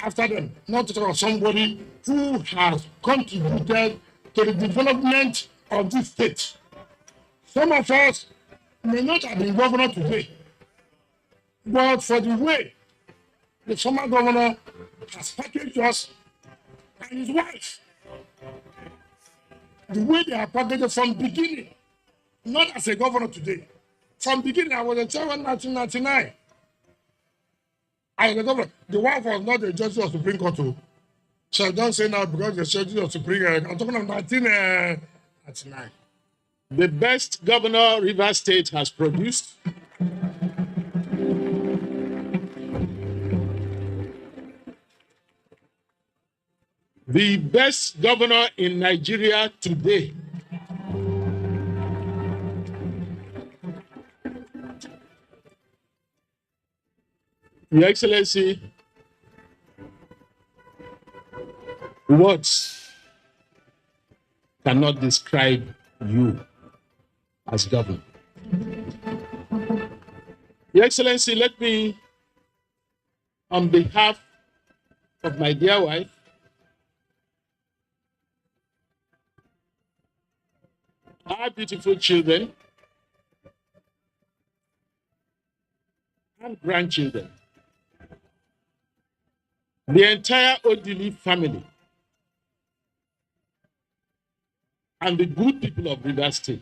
after them, not to talk of somebody who has contributed to the development of this state. Some of us may not have been governor today, but for the way the former governor has packaged us and his wife, the way they are packaged from beginning, not as a governor today. From beginning, I was a chairman in 1999. I was a governor. The wife was not a judge of Supreme Court. So don't say now because the judge of Supreme Court. I'm talking of 1999. The best governor Rivers State has produced. The best governor in Nigeria today. Your Excellency, words cannot describe you as governor. Your Excellency, let me, on behalf of my dear wife, our beautiful children and grandchildren, the entire Odili family, and the good people of Rivers State,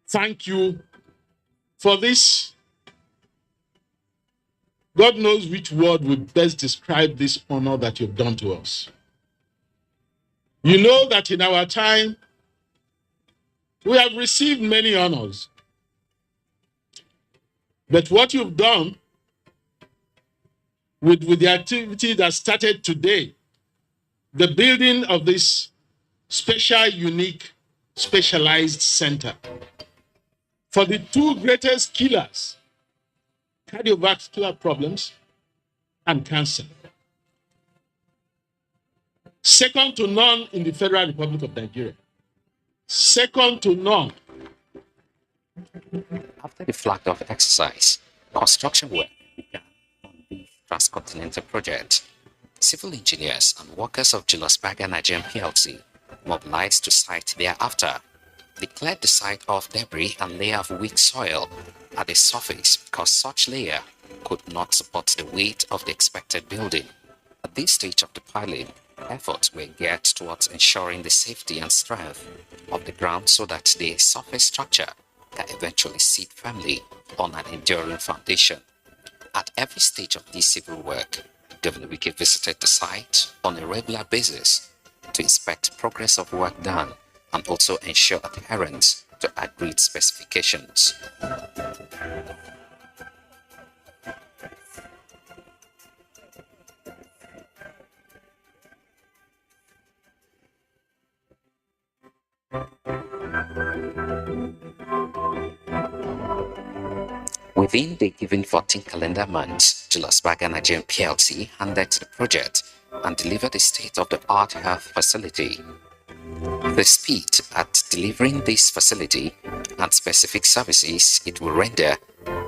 thank you for this. God knows which word would best describe this honor that you've done to us. You know that in our time, we have received many honors. But what you've done with the activity that started today, the building of this special, unique, specialized center for the two greatest killers, cardiovascular problems and cancer. Second to none in the Federal Republic of Nigeria. Second to none. After the flag off exercise, construction work began on the transcontinental project. Civil engineers and workers of Julius Berger Nigerian PLC mobilized to site thereafter. They cleared the site of debris and layer of weak soil at the surface because such layer could not support the weight of the expected building. At this stage of the piling, efforts were geared towards ensuring the safety and strength of the ground so that the surface structure can eventually sit firmly on an enduring foundation. At every stage of this civil work, Governor Wike visited the site on a regular basis to inspect progress of work done and also ensure adherence to agreed specifications. Within the given 14 calendar months, Julius Berger Nigerian PLC handed the project and delivered a state-of-the-art health facility. The speed at delivering this facility and specific services it will render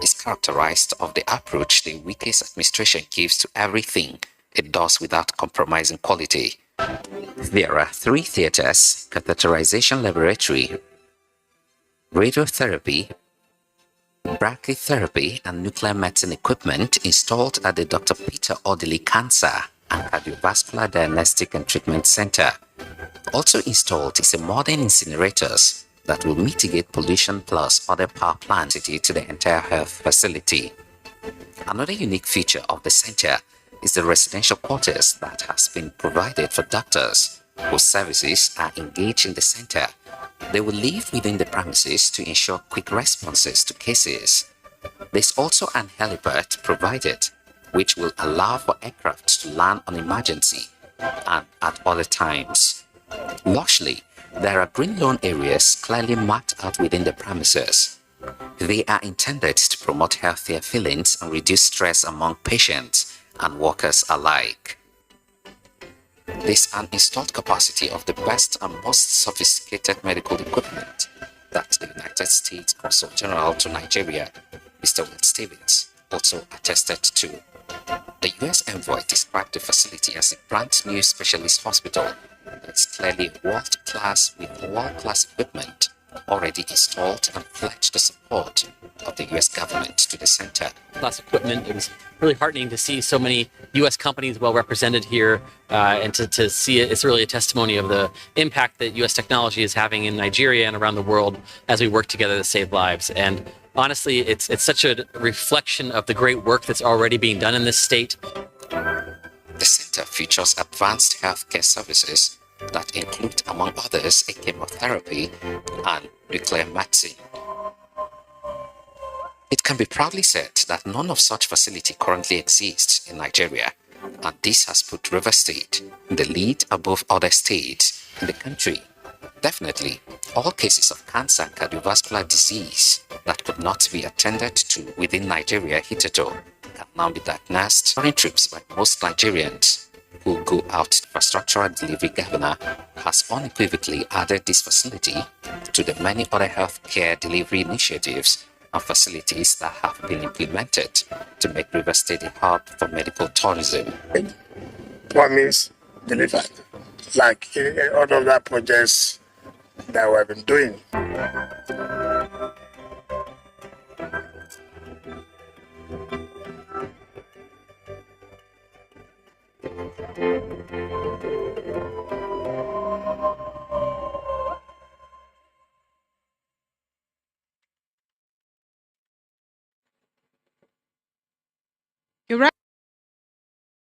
is characterized of the approach the Wike's administration gives to everything it does without compromising quality. There are 3 theaters, catheterization laboratory, radiotherapy, brachytherapy and nuclear medicine equipment installed at the Dr. Peter Odili Cancer and Cardiovascular Diagnostic and Treatment Center. Also installed is a modern incinerators that will mitigate pollution plus other power plants to the entire health facility. Another unique feature of the center is the residential quarters that has been provided for doctors whose services are engaged in the center. They will live within the premises to ensure quick responses to cases. There's also an helipad provided, which will allow for aircraft to land on emergency and at other times. Luckily, there are green lawn areas clearly marked out within the premises. They are intended to promote healthier feelings and reduce stress among patients and workers alike. There's an installed capacity of the best and most sophisticated medical equipment that the United States Consul General to Nigeria, Mr. Will Stevens, also attested to. The U.S. envoy described the facility as a brand new specialist hospital that's clearly world-class with world-class equipment already installed and pledged the support of the U.S. government to the center. Class equipment. It was really heartening to see so many U.S. companies well represented here, and to see it. It's really a testimony of the impact that U.S. technology is having in Nigeria and around the world as we work together to save lives. And honestly, it's such a reflection of the great work that's already being done in this state. The center features advanced healthcare services that include, among others, a chemotherapy and nuclear medicine. It can be proudly said that none of such facility currently exists in Nigeria, and this has put Rivers State in the lead above other states in the country. Definitely, all cases of cancer and cardiovascular disease that could not be attended to within Nigeria hitherto can now be diagnosed during trips by most Nigerians who go out. Infrastructural Delivery Governor has unequivocally added this facility to the many other healthcare delivery initiatives and facilities that have been implemented to make Rivers State a hub for medical tourism. Promise delivered, like all of that projects that we have been doing. You're right,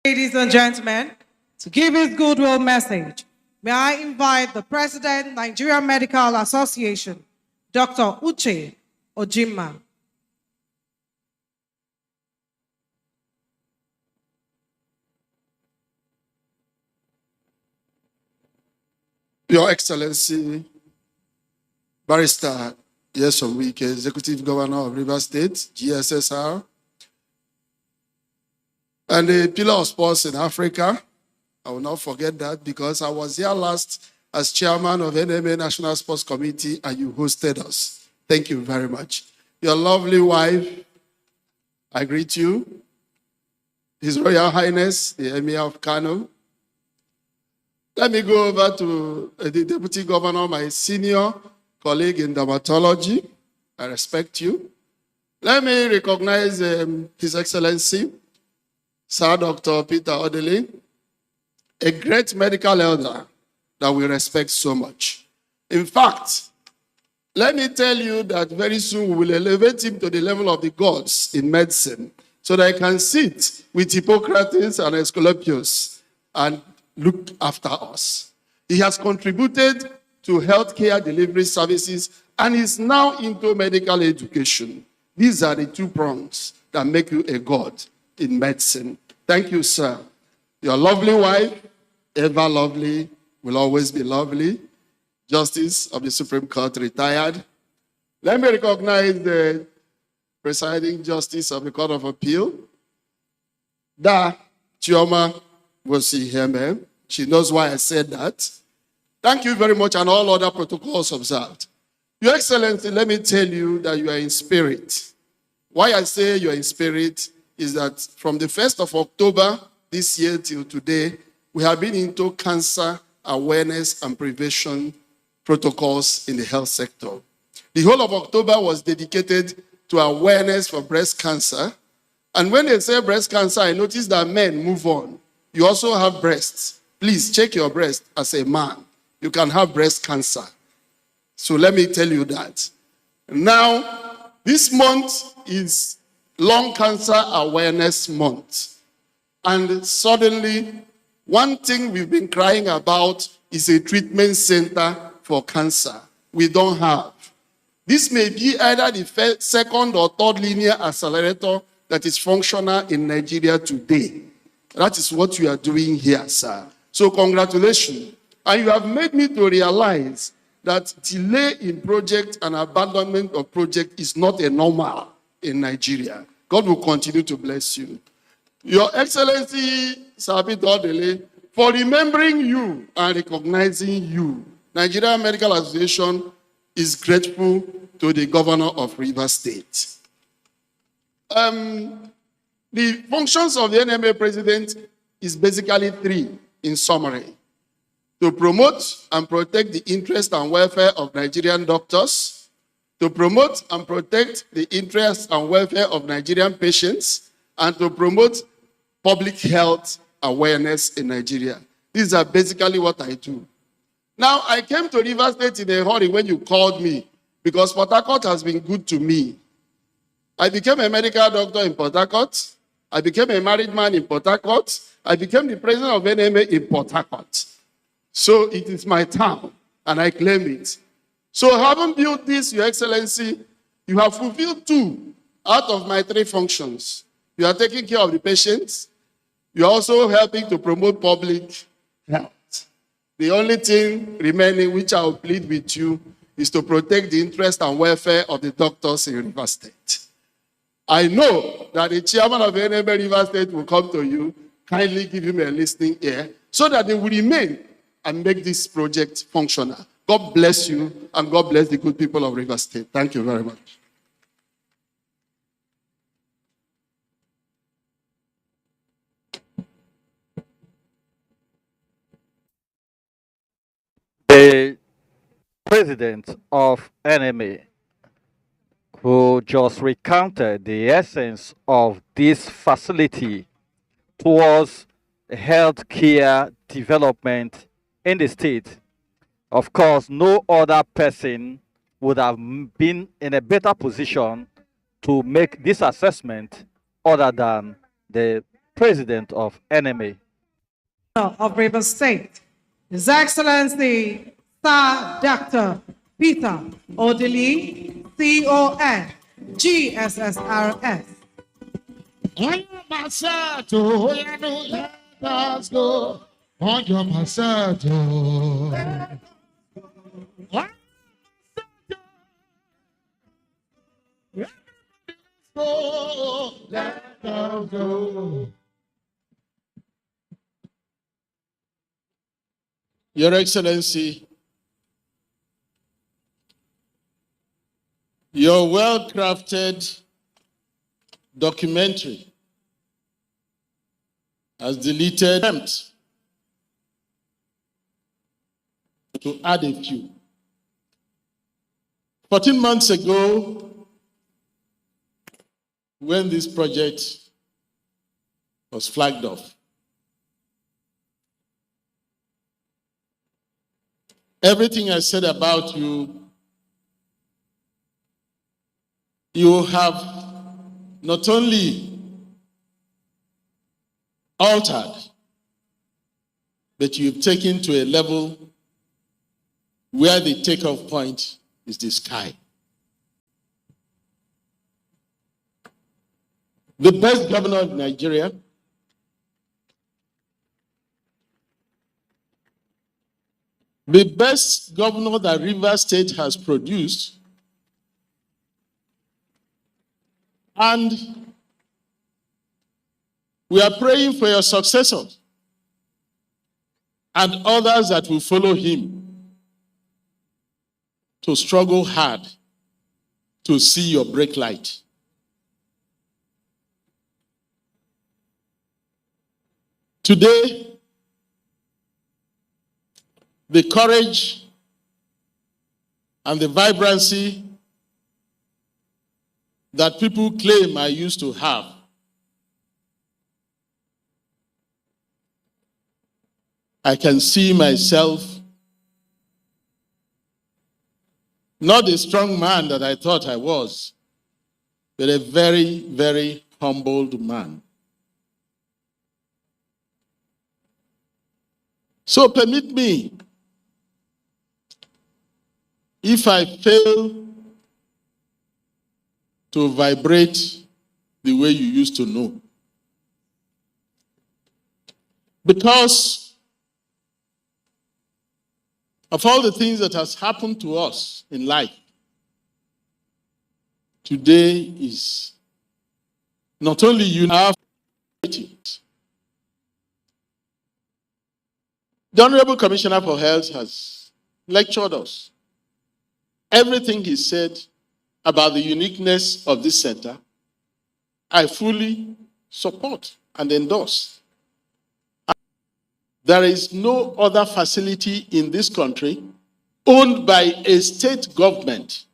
ladies and gentlemen, to give his goodwill message, may I invite the President, Nigerian Medical Association, Dr. Uche Ojima. Your Excellency, Barrister Nyesom Wike, Executive Governor of Rivers State, GSSR, and the pillar of sports in Africa. I will not forget that because I was here last as chairman of NMA National Sports Committee and you hosted us. Thank you very much. Your lovely wife, I greet you. His Royal Highness, the Emir of Kano. Let me go over to the Deputy Governor, my senior colleague in dermatology. I respect you. Let me recognize His Excellency, Sir Dr. Peter Odili, a great medical elder that we respect so much. In fact, let me tell you that very soon we will elevate him to the level of the gods in medicine so that he can sit with Hippocrates and Asclepius and look after us. He has contributed to healthcare delivery services and is now into medical education. These are the two prongs that make you a god in medicine. Thank you, sir. Your lovely wife, ever lovely, will always be lovely. Justice of the Supreme Court, retired. Let me recognize the presiding justice of the Court of Appeal, Da Chioma Wosiheme. She knows why I said that. Thank you very much, and all other protocols observed. Your Excellency, let me tell you that you are in spirit. Why I say you are in spirit is that from the 1st of October this year till today, we have been into cancer awareness and prevention protocols in the health sector. The whole of October was dedicated to awareness for breast cancer. And when they say breast cancer, I notice that men move on. You also have breasts. Please check your breast as a man. You can have breast cancer. So let me tell you that. Now, this month is Lung Cancer Awareness Month. And suddenly, one thing we've been crying about is a treatment center for cancer. We don't have. This may be either the second or third linear accelerator that is functional in Nigeria today. That is what we are doing here, sir. So congratulations. And you have made me to realize that delay in project and abandonment of project is not a normal in Nigeria. God will continue to bless you. Your Excellency, Sabit Odele, for remembering you and recognizing you, Nigerian Medical Association is grateful to the governor of Rivers State. The functions of the NMA president is basically three in summary: to promote and protect the interest and welfare of Nigerian doctors, to promote and protect the interest and welfare of Nigerian patients, and to promote public health awareness in Nigeria. These are basically what I do. Now, I came to Rivers State in a hurry when you called me because Port Harcourt has been good to me. I became a medical doctor in Port Harcourt. I became a married man in Port Harcourt. I became the president of NMA in Port Harcourt. So it is my town, and I claim it. So having built this, Your Excellency, you have fulfilled 2 out of my 3 functions. You are taking care of the patients. You are also helping to promote public health. The only thing remaining which I will plead with you is to protect the interest and welfare of the doctors in Rivers State. I know that the chairman of NMA Rivers State will come to you, kindly give him a listening ear, so that they will remain and make this project functional. God bless you, and God bless the good people of Rivers State. Thank you very much. The president of NMA, who just recounted the essence of this facility towards healthcare development in the state. Of course, no other person would have been in a better position to make this assessment other than the president of NMA. Of Rivers State, His Excellency Sir Dr. Peter Odili, CON, GSSRS. On your passato, let us go. On your passato. Let us go. Your Excellency, your well-crafted documentary has deleted attempts to add a few. 14 months ago, when this project was flagged off, everything I said about you, you have not only altered, but you've taken to a level where the takeoff point is the sky. The best governor of Nigeria, the best governor that Rivers State has produced, and we are praying for your successors and others that will follow him to struggle hard to see your break light. Today, the courage and the vibrancy that people claim I used to have I can see myself not the strong man that I thought I was, but a very, very humbled man. So permit me, if I fail to vibrate the way you used to know, because Of all the things that has happened to us in life, today is not only unique. The Honorable Commissioner for Health has lectured us. Everything he said about the uniqueness of this center, I fully support and endorse. There is no other facility in this country owned by a state government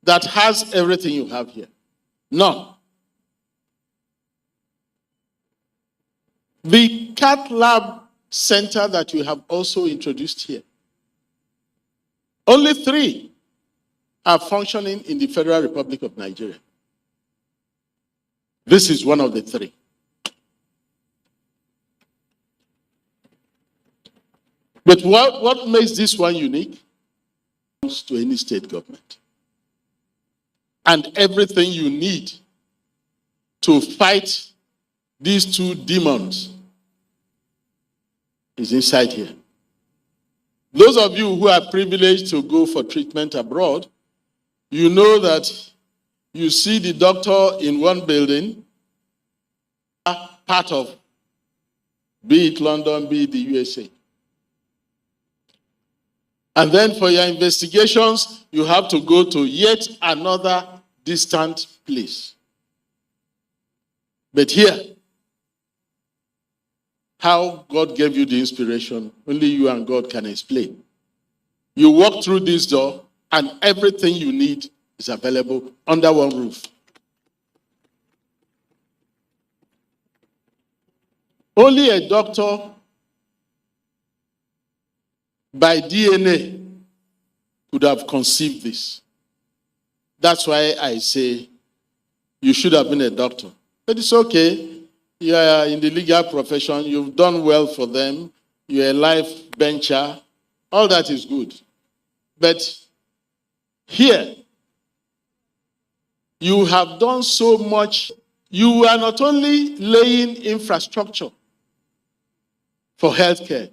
that has everything you have here. None. The Cath Lab Center that you have also introduced here, only 3 are functioning in the Federal Republic of Nigeria. This is one of the 3. But what makes this one unique? To any state government. And everything you need to fight these 2 demons is inside here. Those of you who are privileged to go for treatment abroad, you know that you see the doctor in one building, part of, be it London, be it the USA. And then for your investigations, you have to go to yet another distant place. But here, how God gave you the inspiration, only you and God can explain. You walk through this door, and everything you need is available under one roof. Only a doctor by DNA could have conceived this. That's why I say you should have been a doctor. But it's okay. You are in the legal profession. You've done well for them. You're a life bencher. All that is good. But here, you have done so much. You are not only laying infrastructure for healthcare,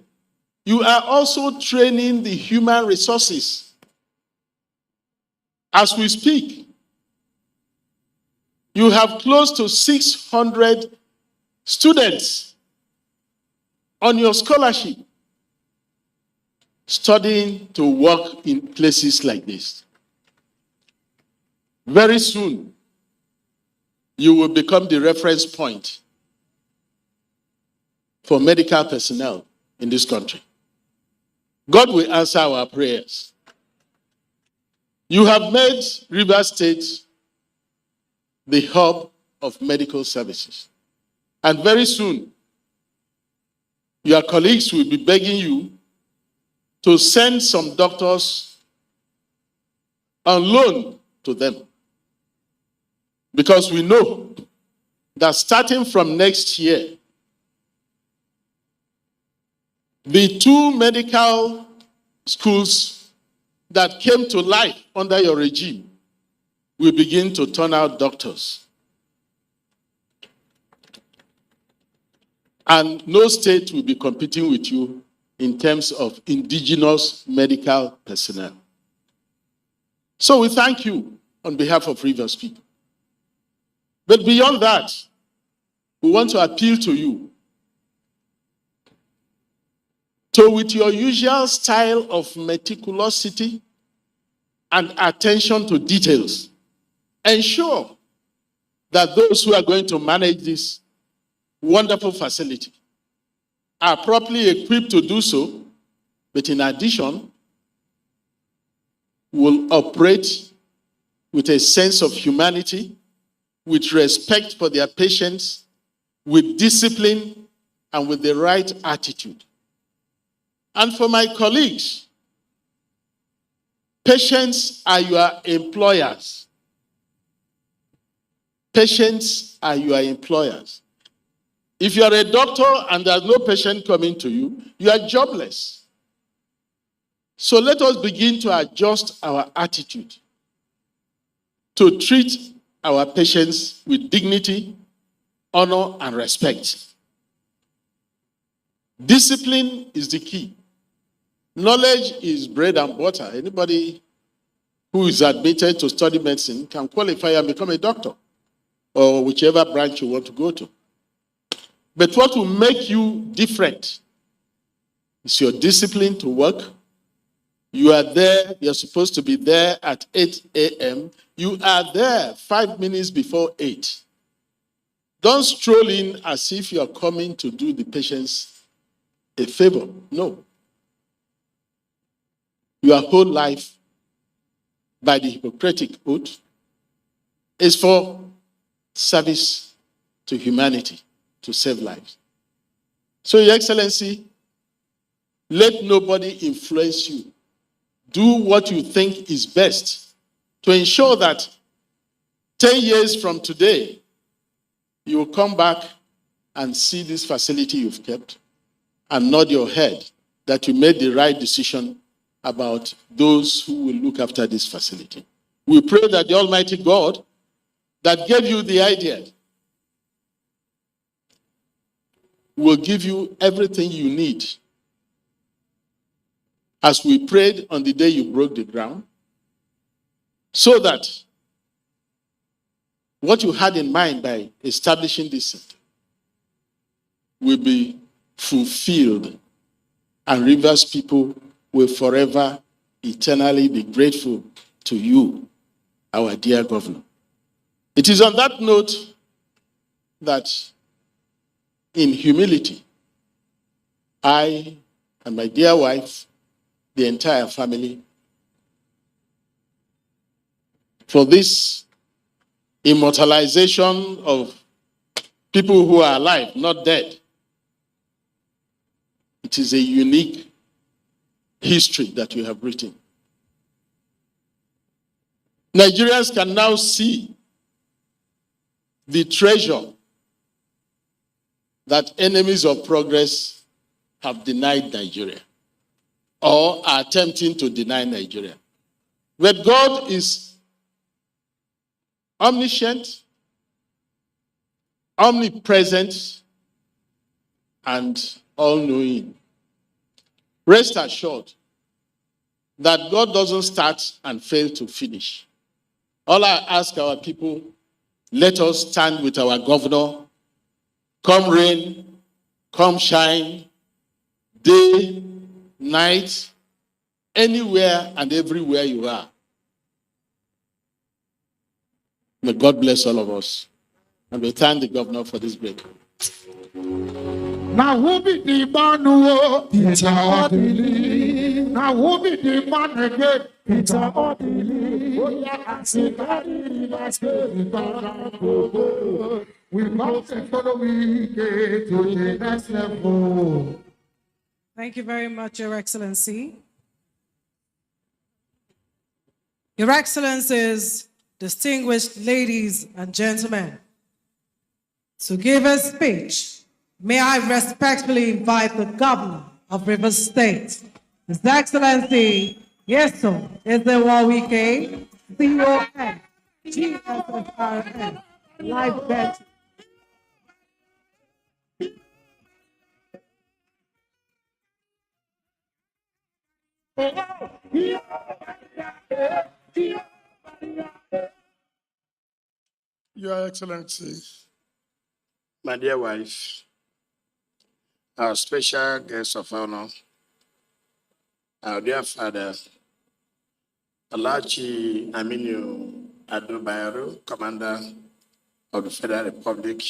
you are also training the human resources. As we speak, you have close to 600 students on your scholarship studying to work in places like this. Very soon, you will become the reference point for medical personnel in this country. God will answer our prayers. You have made Rivers State the hub of medical services. And very soon, your colleagues will be begging you to send some doctors on loan to them. Because we know that starting from next year, the 2 medical schools that came to life under your regime will begin to turn out doctors. And no state will be competing with you in terms of indigenous medical personnel. So we thank you on behalf of Rivers people. But beyond that, we want to appeal to you to, with your usual style of meticulosity and attention to details, ensure that those who are going to manage this wonderful facility are properly equipped to do so, but in addition, will operate with a sense of humanity, with respect for their patients, with discipline, and with the right attitude. And for my colleagues, patients are your employers. Patients are your employers. If you are a doctor and there's no patient coming to you, you are jobless. So let us begin to adjust our attitude to treat our patients with dignity, honor, and respect. Discipline is the key. Knowledge is bread and butter. Anybody who is admitted to study medicine can qualify and become a doctor or whichever branch you want to go to. But what will make you different is your discipline to work. You are there, you're supposed to be there at 8 a.m. You are there 5 minutes before 8. Don't stroll in as if you're coming to do the patients a favor. No. Your whole life, by the Hippocratic oath, is for service to humanity, to save lives. So, Your Excellency, let nobody influence you. Do what you think is best to ensure that 10 years from today, you will come back and see this facility you've kept and nod your head that you made the right decision about those who will look after this facility. We pray that the Almighty God that gave you the idea will give you everything you need. As we prayed on the day you broke the ground, so that what you had in mind by establishing this center will be fulfilled, and Rivers people will forever, eternally be grateful to you, our dear governor. It is on that note that, in humility, I and my dear wife, the entire family, for this immortalization of people who are alive, not dead. It is a unique history that you have written. Nigerians can now see the treasure that enemies of progress have denied Nigeria, or are attempting to deny Nigeria. But God is omniscient, omnipresent, and all-knowing. Rest assured that God doesn't start and fail to finish. All I ask our people, let us stand with our governor, come rain, come shine, day, night, anywhere and everywhere you are. May God bless all of us. And we thank the governor for this break. Now who be the man who Peter Odili? Now who be the man again? Peter Odili. Oh yeah, I say that Rivers State. We must follow we get to the next level. Thank you very much, Your Excellency. Your Excellencies, distinguished ladies and gentlemen, to give a speech, may I respectfully invite the Governor of Rivers State, His Excellency, Yeso Ezewawike, CON, GSFRN, Live Bench. Your Excellency, my dear wife, our special guest of honor, our dear father, Alachi Aminu Adubayaro, Commander of the Federal Republic,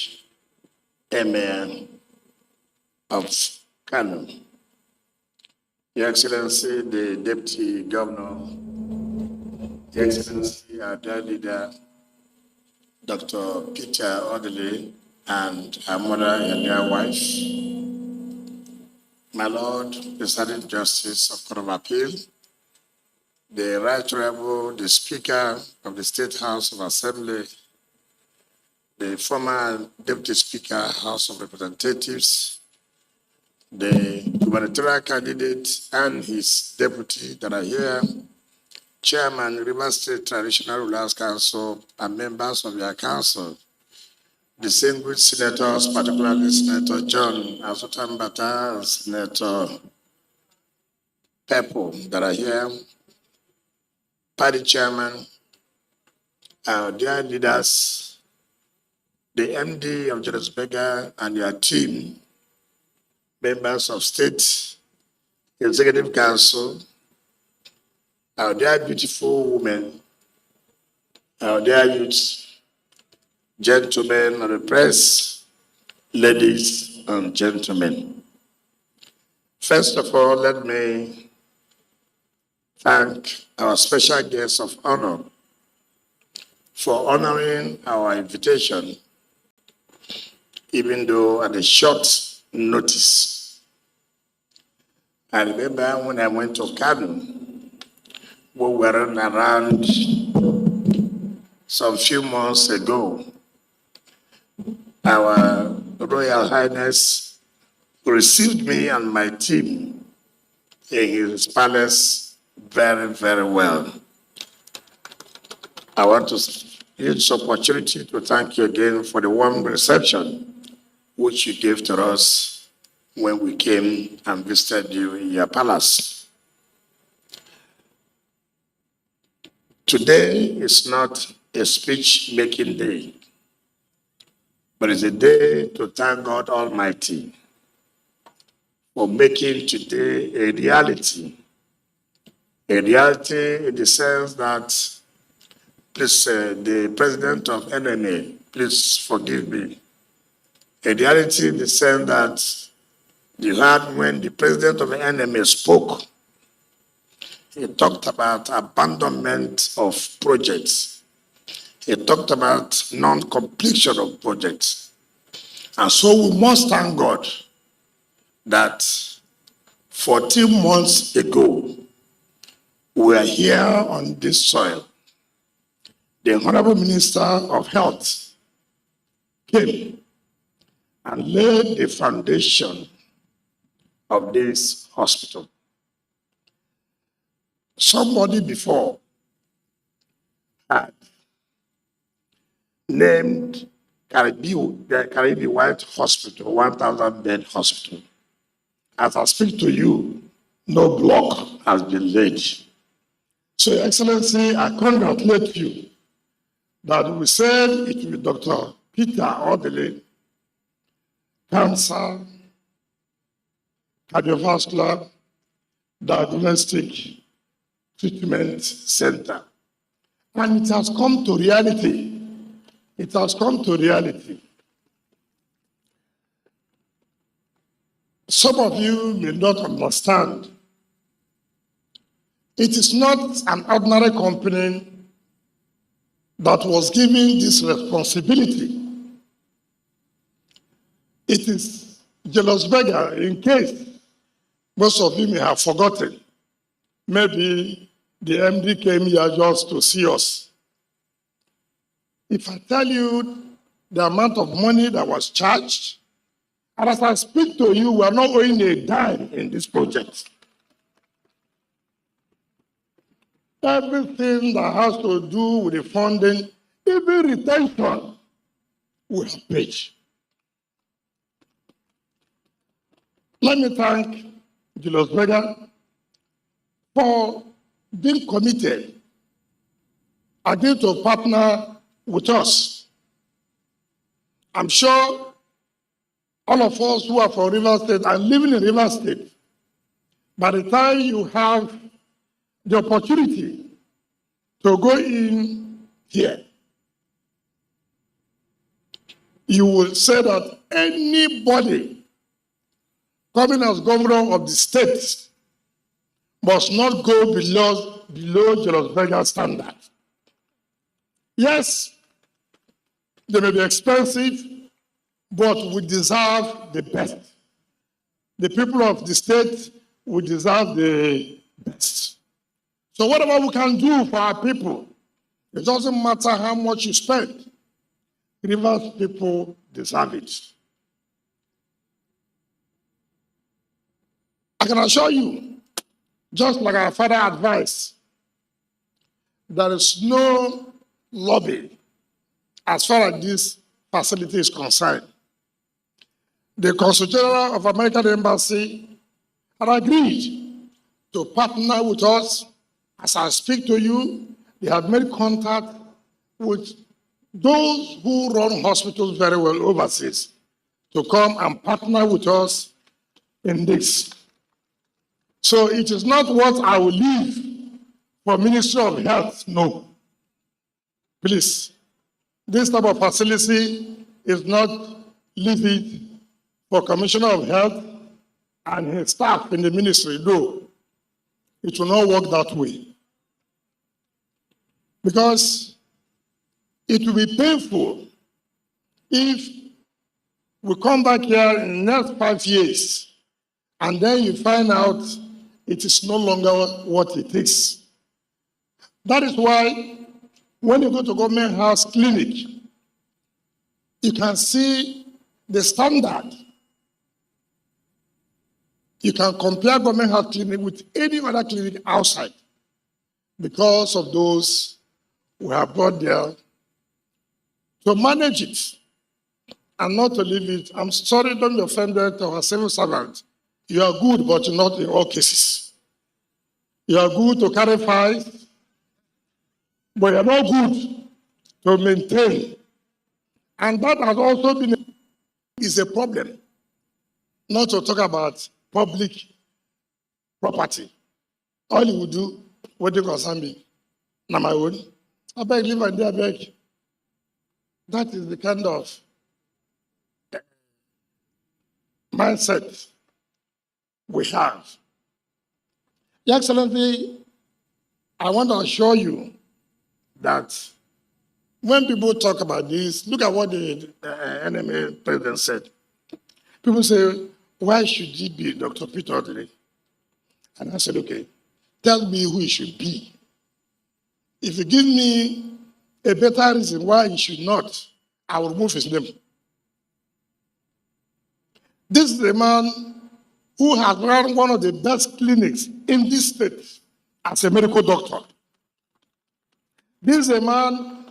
Emir of Kano. Your Excellency, the Deputy Governor, Your Excellency, our dear leader, Dr. Peter Odili, and her mother and their wife, my Lord, the Sergeant Justice of Court of Appeal, the Right Honorable, the Speaker of the State House of Assembly, the former Deputy Speaker, House of Representatives, the gubernatorial candidate and his deputy that are here, Chairman, Rivers State Traditional Rulers Council, and members of your council, distinguished senators, particularly Senator John Azutambata, Senator people that are here, party chairman, our dear leaders, the MD of Julius Berger and your team, members of State Executive Council, our dear beautiful women, our dear youths, gentlemen of the press, ladies and gentlemen. First of all, let me thank our special guest of honor for honoring our invitation, even though at a short notice. I remember when I went to Kano, we were around some few months ago. Our Royal Highness received me and my team in his palace very, very well. I want to use this opportunity to thank you again for the warm reception which you gave to us when we came and visited you in your palace. Today is not a speech-making day, but it's a day to thank God Almighty for making today a reality. A reality in the sense that, please, the president of NMA, please forgive me. A reality in the sense that you heard when the president of the NMA spoke, he talked about abandonment of projects. He talked about non-completion of projects. And so we must thank God that 14 months ago, we are here on this soil. The Honorable Minister of Health came and laid the foundation of this hospital. Somebody before had named the Caribbean White Hospital, 1,000-bed hospital. As I speak to you, no block has been laid. So, Your Excellency, I congratulate you that we said it will be Dr. Peter Odili, Cancer, Cardiovascular, Diagnostic Treatment Center. And it has come to reality. It has come to reality. Some of you may not understand. It is not an ordinary company that was given this responsibility. It is Julius Berger, in case most of you may have forgotten. Maybe the MD came here just to see us. If I tell you the amount of money that was charged, and as I speak to you, we are not owing a dime in this project. Everything that has to do with the funding, even retention, we have paid. Let me thank Julius Berger for being committed, agreed to partner with us. I'm sure all of us who are from River State and living in River State, by the time you have the opportunity to go in here, you will say that anybody coming as governor of the state must not go below Julius Berger standard. Yes, they may be expensive, but we deserve the best. The people of the state will deserve the best. So whatever we can do for our people, it doesn't matter how much you spend. Rivers people deserve it. I can assure you, just like our father advised, there is no lobby as far as this facility is concerned. The Consul General of American Embassy had agreed to partner with us. As I speak to you, they have made contact with those who run hospitals very well overseas to come and partner with us in this. So it is not what I will leave for Ministry of Health, no. Please, this type of facility is not leave it for Commissioner of Health and his staff in the ministry, no. It will not work that way. Because it will be painful if we come back here in the next 5 years and then you find out it is no longer what it is. That is why when you go to government house clinic, you can see the standard. You can compare government health clinic with any other clinic outside because of those who have brought there to manage it and not to leave it. I'm sorry, don't be offended to our civil servants. You are good, but not in all cases. You are good to carry files, but you are not good to maintain. And that has also been is a problem, not to talk about public property. All you will do, what you concern me, not my own. I beg, leave and I beg. That is the kind of mindset we have. Your Excellency, I want to assure you that when people talk about this, look at what the NMA president said. People say, why should it be Dr. Peter Odili? And I said, okay, tell me who it should be. If you give me a better reason why he should not, I will remove his name. This is a man who has run one of the best clinics in this state as a medical doctor. This is a man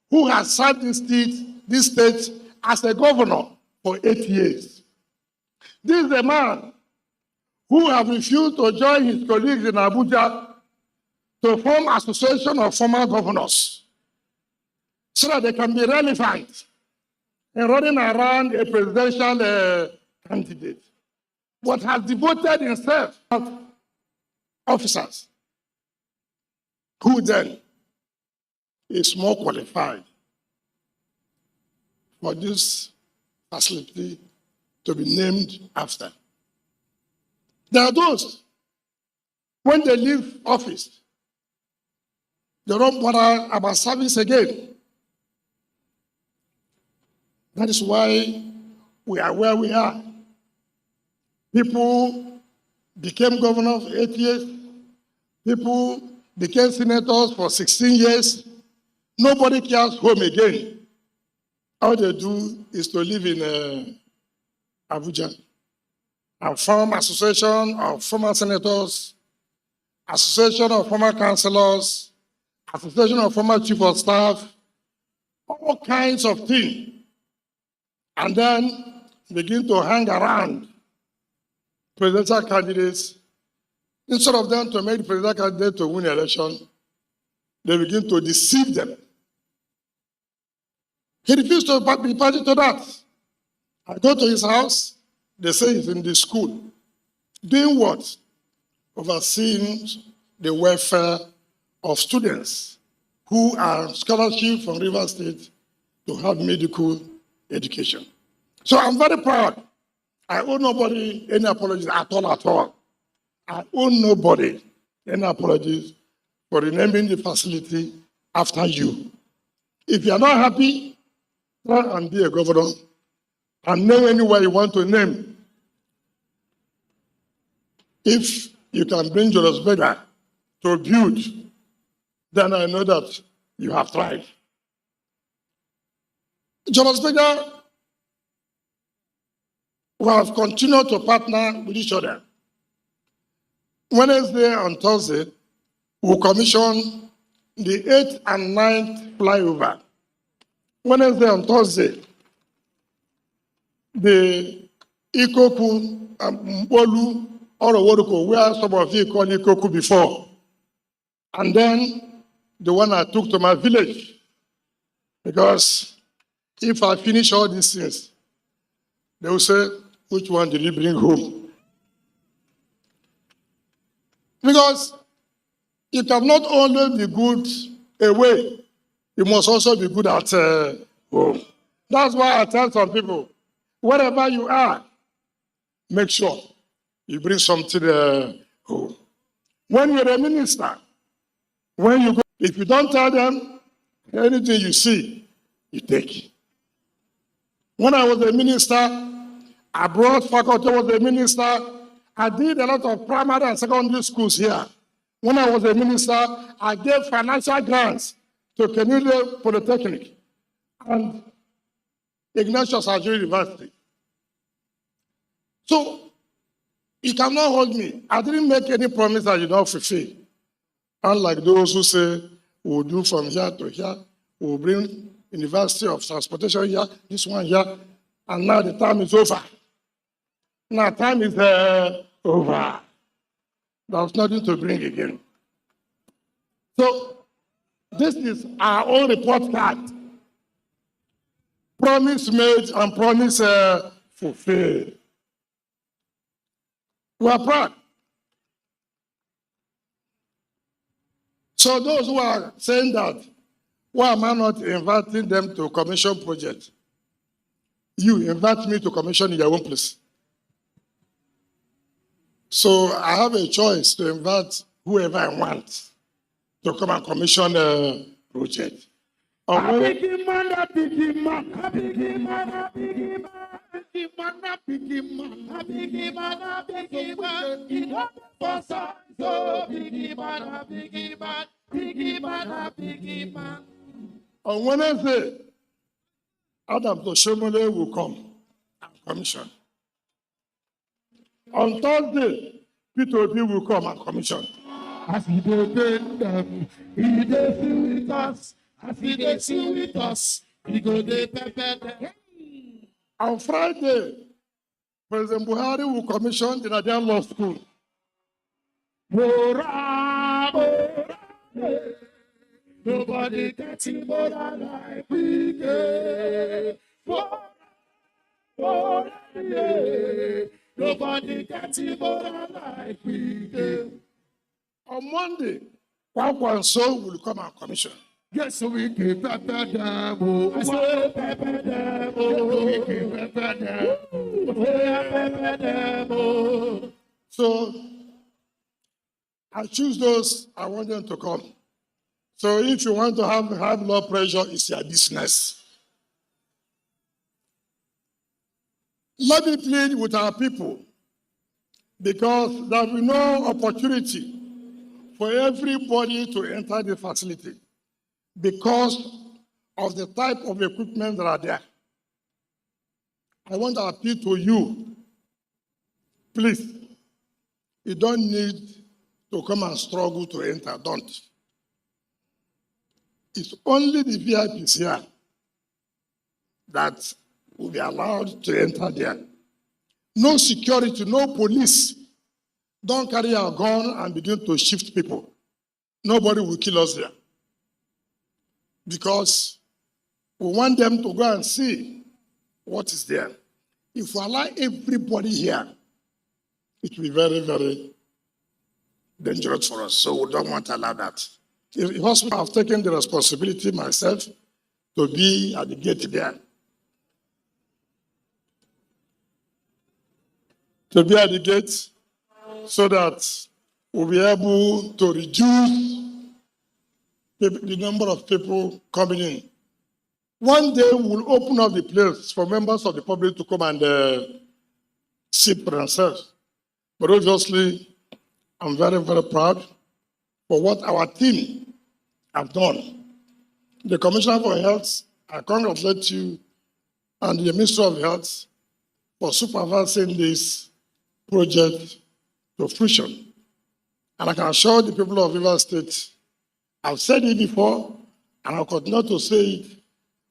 who has served this state as a governor for 8 years. This is a man who has refused to join his colleagues in Abuja to form an association of former governors so that they can be relevant in running around a presidential candidate, but has devoted himself to officers who then is more qualified for this facility to be named after. There are those, when they leave office, they don't bother about service again. That is why we are where we are. People became governor for 8 years. People became senators for 16 years. Nobody cares home again. All they do is to live in Abuja and form association of former senators, association of former councillors, association of former chief of staff, all kinds of things. And then begin to hang around presidential candidates. Instead of them to make the presidential candidate to win the election, they begin to deceive them. He refused to be party to that. I go to his house, they say he's in the school. Doing what? Overseeing the welfare of students who are scholarship from River State to have medical education. So I'm very proud. I owe nobody any apologies at all. I owe nobody any apologies for renaming the facility after you. If you are not happy, try and be a governor and name anywhere you want to name. If you can bring Julius Berger to build, then I know that you have tried. Julius Berger, we have continued to partner with each other. Wednesday and Thursday, we'll commission the 8th and 9th flyover. Wednesday and Thursday, the Ikoku and Mbolu or Oworoko, where some of you call it Koku before. And then the one I took to my village. Because if I finish all these things, they will say, which one did you bring home? Because you cannot only be good away, you must also be good at home. That's why I tell some people, wherever you are, make sure you bring something home. When you're a minister, when you go, if you don't tell them, anything you see, you take. When I was a minister, I brought faculty, I was a minister. I did a lot of primary and secondary schools here. When I was a minister, I gave financial grants to Kenile Polytechnic and Ignatius Ajuri University. So, you cannot hold me. I didn't make any promise I did not fulfill. Unlike those who say, we'll do from here to here, we'll bring University of Transportation here, this one here, and now the time is over. Now time is over. There's nothing to bring again. So, this is our own report card. Promise made and promise fulfilled. We are proud. So those who are saying that, why am I not inviting them to commission project? You invite me to commission in your own place. So I have a choice to invite whoever I want to come and commission a project. On Wednesday, Adam Toshomole will come and commission. On Thursday, Peter Obi will come and commission. As he did them, he did with us. As he did with us, he go dey pepper them. On Friday, President Buhari will commission the Nigerian Law School. Nobody gets him more like we get. Nobody gets him more like we get. On Monday, Kwakwan So will come and commission. Yes, so we can pepper them. I say pepper them. We can pepper them. So I choose those I want them to come. So if you want to have low pressure, it's your business. Let me plead with our people, because there will be no opportunity for everybody to enter the facility because of the type of equipment that are there. I want to appeal to you. Please, you don't need to come and struggle to enter, don't. It's only the VIPs here that will be allowed to enter there. No security, no police. Don't carry a gun and begin to shift people. Nobody will kill us there. Because we want them to go and see what is there. If we allow everybody here, it will be very, very dangerous for us. So we don't want to allow that. The hospital have taken the responsibility myself to be at the gate there. To be at the gate so that we'll be able to reduce the number of people coming in. One day we'll open up the place for members of the public to come and sit for themselves. But obviously, I'm very, very proud for what our team have done. The Commissioner for Health, I congratulate you and the Minister of Health for supervising this project to fruition. And I can assure the people of Rivers State, I've said it before, and I'll continue to say it,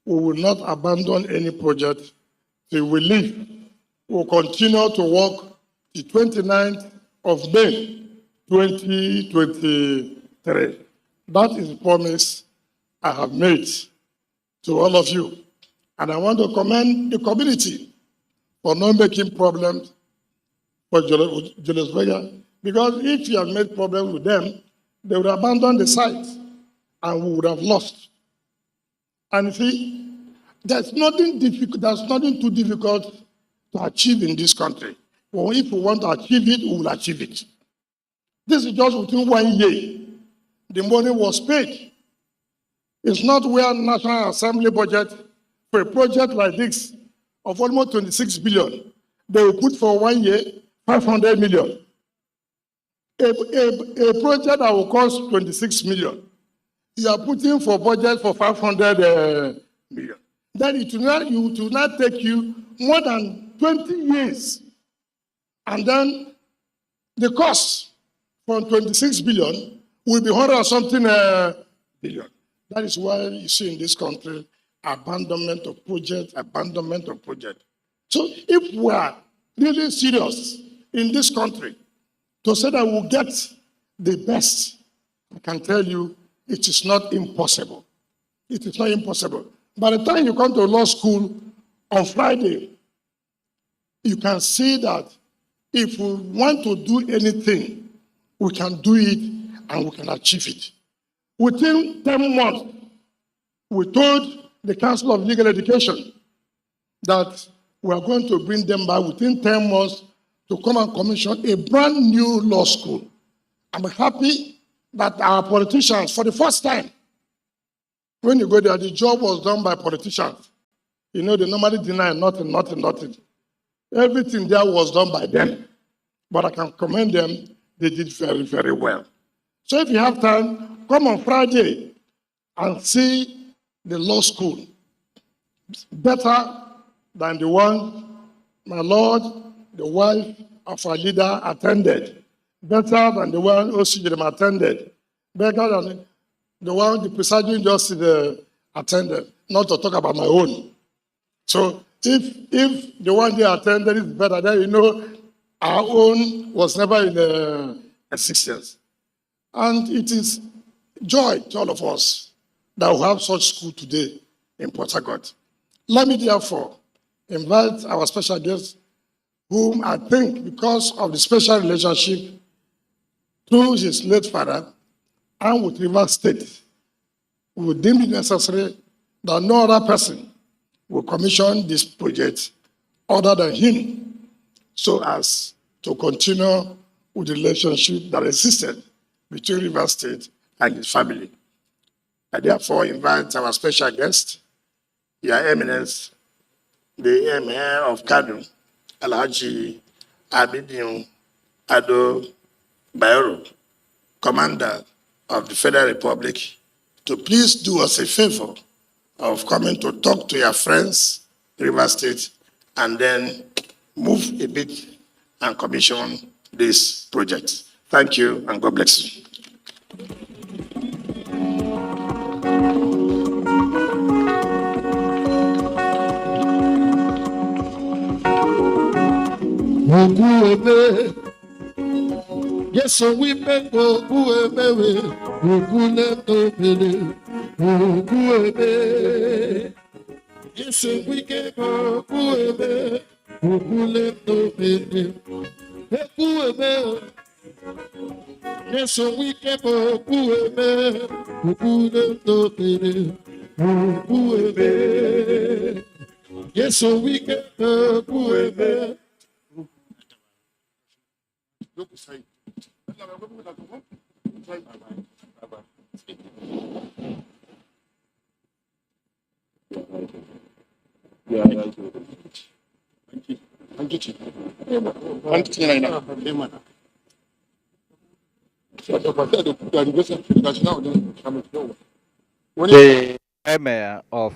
we will not abandon any project till we leave. We will continue to work the 29th of May 2023. That is the promise I have made to all of you. And I want to commend the community for not making problems for Julius Berger, because if you had made problems with them, they would abandon the site and we would have lost. And you see, there's nothing too difficult to achieve in this country. Well, if we want to achieve it, we will achieve it. This is just within 1 year. The money was paid. It's not where National Assembly budget for a project like this of almost 26 billion, they will put for 1 year 500 million. A project that will cost 26 million, you are putting for budget for 500 million. Then it will not take you more than 20 years. And then the cost from 26 billion will be 100 or something billion. That is why you see in this country abandonment of project. So if we are really serious in this country to say that we'll get the best, I can tell you it is not impossible. It is not impossible. By the time you come to law school on Friday, you can see that if we want to do anything, we can do it and we can achieve it. Within 10 months, we told the Council of Legal Education that we are going to bring them back within 10 months to come and commission a brand new law school. I'm happy that our politicians, for the first time, when you go there, the job was done by politicians. You know, they normally deny nothing. Everything there was done by them. But I can commend them. They did very, very well. So if you have time, come on Friday and see the law school. Better than the one my Lord, the wife of our leader, attended. Better than the one OCGM attended. Better than the one the presiding justice attended. Not to talk about my own. So if the one they attended is better, then you know our own was never in existence. And it is joy to all of us that we have such school today in Port Harcourt. Let me therefore invite our special guest, whom I think because of the special relationship through his late father and with Rivers State, we would deem it necessary that no other person will commission this project other than him, so as to continue with the relationship that existed between Rivers State and his family. I therefore invite our special guest, Your Eminence, the Emir of Kano, Alhaji Abidin Ado Bayero, Commander of the Federal Republic, to please do us a favor of coming to talk to your friends, Rivers State, and then move a bit and commission this project. Thank you, and God bless you. Yes, so we make Oguebe, Ogule Tobele, Oguebe. Yes, so we get Oguebe, Ogule Tobele, Oguebe. Yes, so we get Oguebe, Ogule Tobele, Oguebe. Yes, so we get Oguebe. The Emir of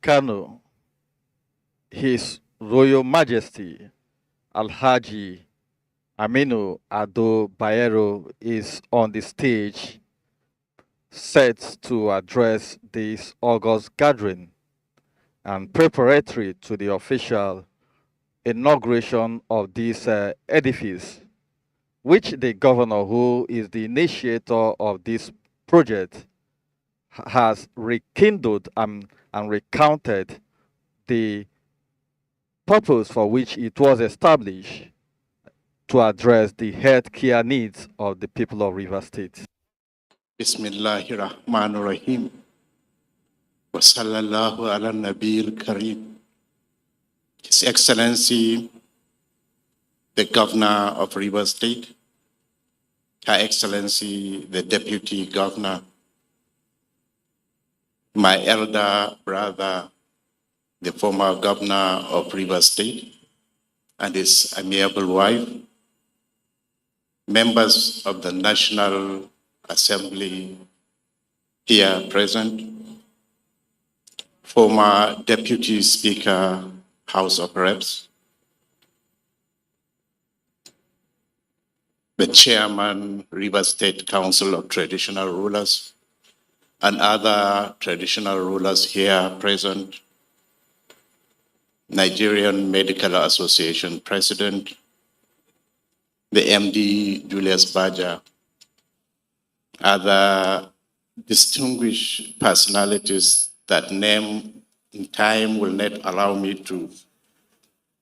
Kano, His Royal Majesty Alhaji Aminu Ado Bayero, is on the stage set to address this August gathering and preparatory to the official inauguration of this edifice, which the governor, who is the initiator of this project, has rekindled and recounted the purpose for which it was established to address the healthcare needs of the people of Rivers State. Bismillahirrahmanirrahim. Wa sallallahu ala nabiyil kareem. His Excellency, the Governor of Rivers State, Her Excellency, the Deputy Governor, my elder brother, the former Governor of Rivers State, and his amiable wife, members of the National Assembly here present, former Deputy Speaker, House of Reps, the Chairman, Rivers State Council of Traditional Rulers, and other traditional rulers here present, Nigerian Medical Association President, the MD Julius Baja, other distinguished personalities that name in time will not allow me to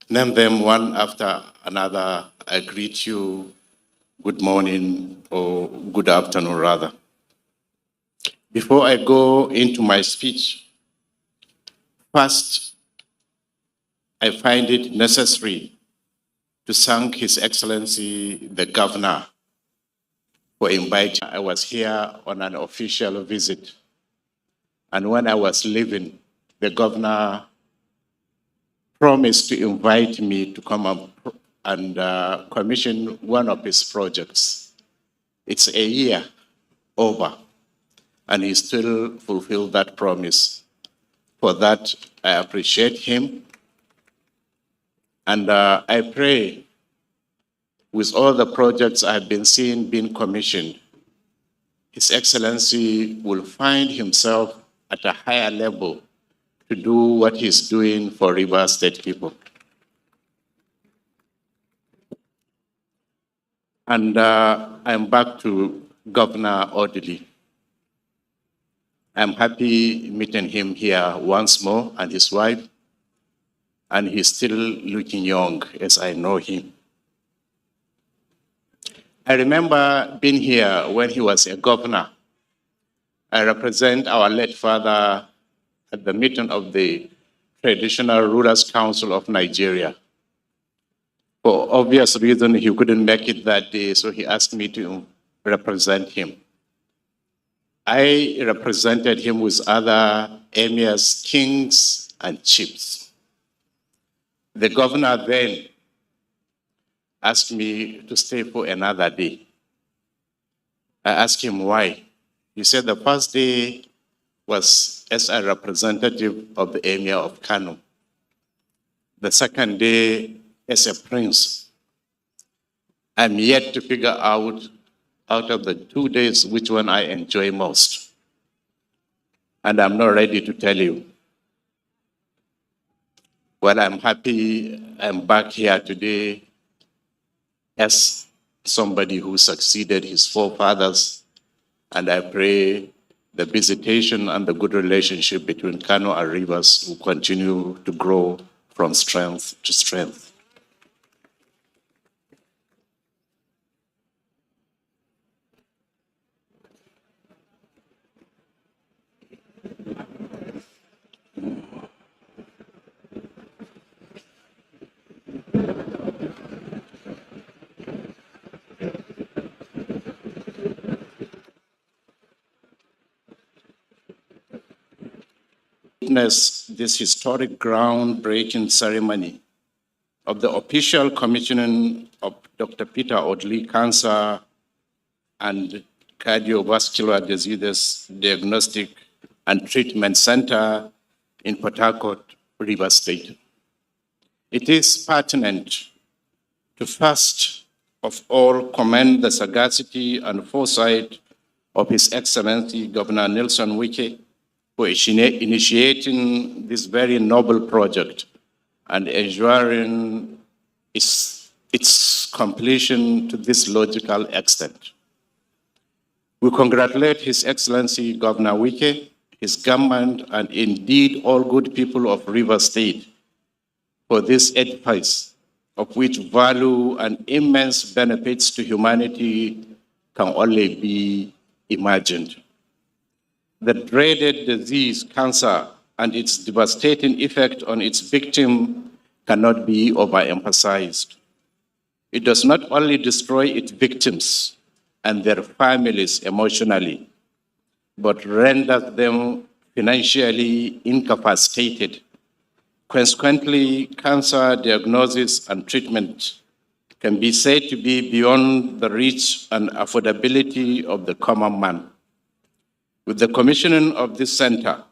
name them one after another. I greet you good morning or good afternoon rather. Before I go into my speech, first, I find it necessary to thank His Excellency, the Governor, for inviting. I was here on an official visit. And when I was leaving, the Governor promised to invite me to come and commission one of his projects. It's a year over, and he still fulfilled that promise. For that, I appreciate him. And I pray with all the projects I've been seeing being commissioned, His Excellency will find himself at a higher level to do what he's doing for Rivers State people. And I'm back to Governor Odili. I'm happy meeting him here once more and his wife, and he's still looking young as I know him. I remember being here when he was a governor. I represent our late father at the meeting of the Traditional Rulers Council of Nigeria. For obvious reason, he couldn't make it that day, so he asked me to represent him. I represented him with other emirs, kings, and chiefs. The governor then asked me to stay for another day. I asked him why. He said the first day was as a representative of the emir of Kano. The second day as a prince. I'm yet to figure out of the 2 days which one I enjoy most. And I'm not ready to tell you. Well, I'm happy I'm back here today as somebody who succeeded his forefathers, and I pray the visitation and the good relationship between Kano and Rivers will continue to grow from strength to strength. Witness this historic groundbreaking ceremony of the official commissioning of Dr. Peter Odili Cancer and Cardiovascular Diseases Diagnostic and Treatment Center in Port Harcourt, Rivers State. It is pertinent to first of all commend the sagacity and foresight of His Excellency Governor Nelson Wike for initiating this very noble project and ensuring its its completion to this logical extent. We congratulate His Excellency Governor Wike, his government, and indeed all good people of River State for this edifice, of which value and immense benefits to humanity can only be imagined. The dreaded disease, cancer, and its devastating effect on its victim cannot be overemphasized. It does not only destroy its victims and their families emotionally, but renders them financially incapacitated. Consequently, cancer diagnosis and treatment can be said to be beyond the reach and affordability of the common man. With the commissioning of this center,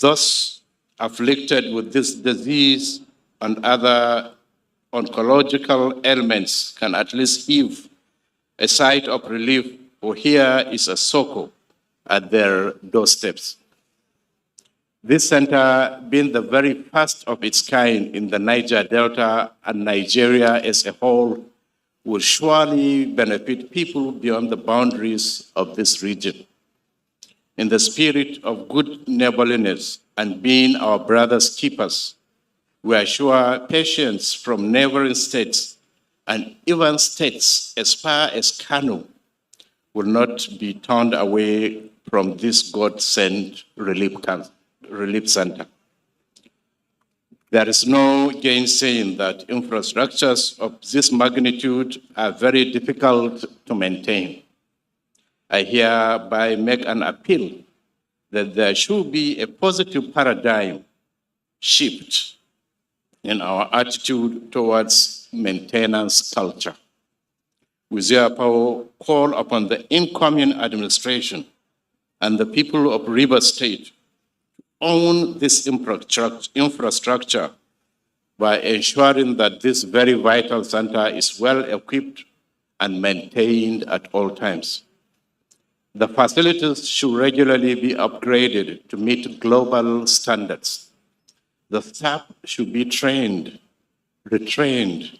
those afflicted with this disease and other oncological ailments can at least heave a sigh of relief, for here is a succor at their doorsteps. This center, being the very first of its kind in the Niger Delta and Nigeria as a whole, will surely benefit people beyond the boundaries of this region. In the spirit of good neighborliness and being our brothers' keepers, we assure patients from neighboring states and even states as far as Kano will not be turned away from this God-sent relief center. There is no gainsaying that infrastructures of this magnitude are very difficult to maintain. I hereby make an appeal that there should be a positive paradigm shift in our attitude towards maintenance culture. We therefore call upon the incoming administration and the people of River State to own this infrastructure by ensuring that this very vital center is well equipped and maintained at all times. The facilities should regularly be upgraded to meet global standards. The staff should be trained, retrained,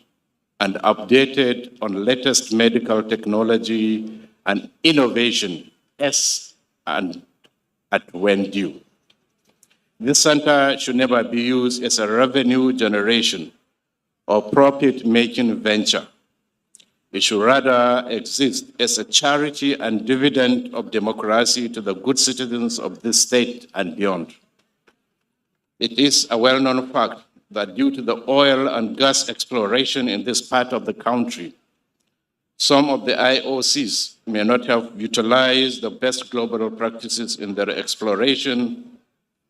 and updated on latest medical technology and innovation as and at when due. This center should never be used as a revenue generation or profit-making venture. It should rather exist as a charity and dividend of democracy to the good citizens of this state and beyond. It is a well-known fact that due to the oil and gas exploration in this part of the country, some of the IOCs may not have utilized the best global practices in their exploration,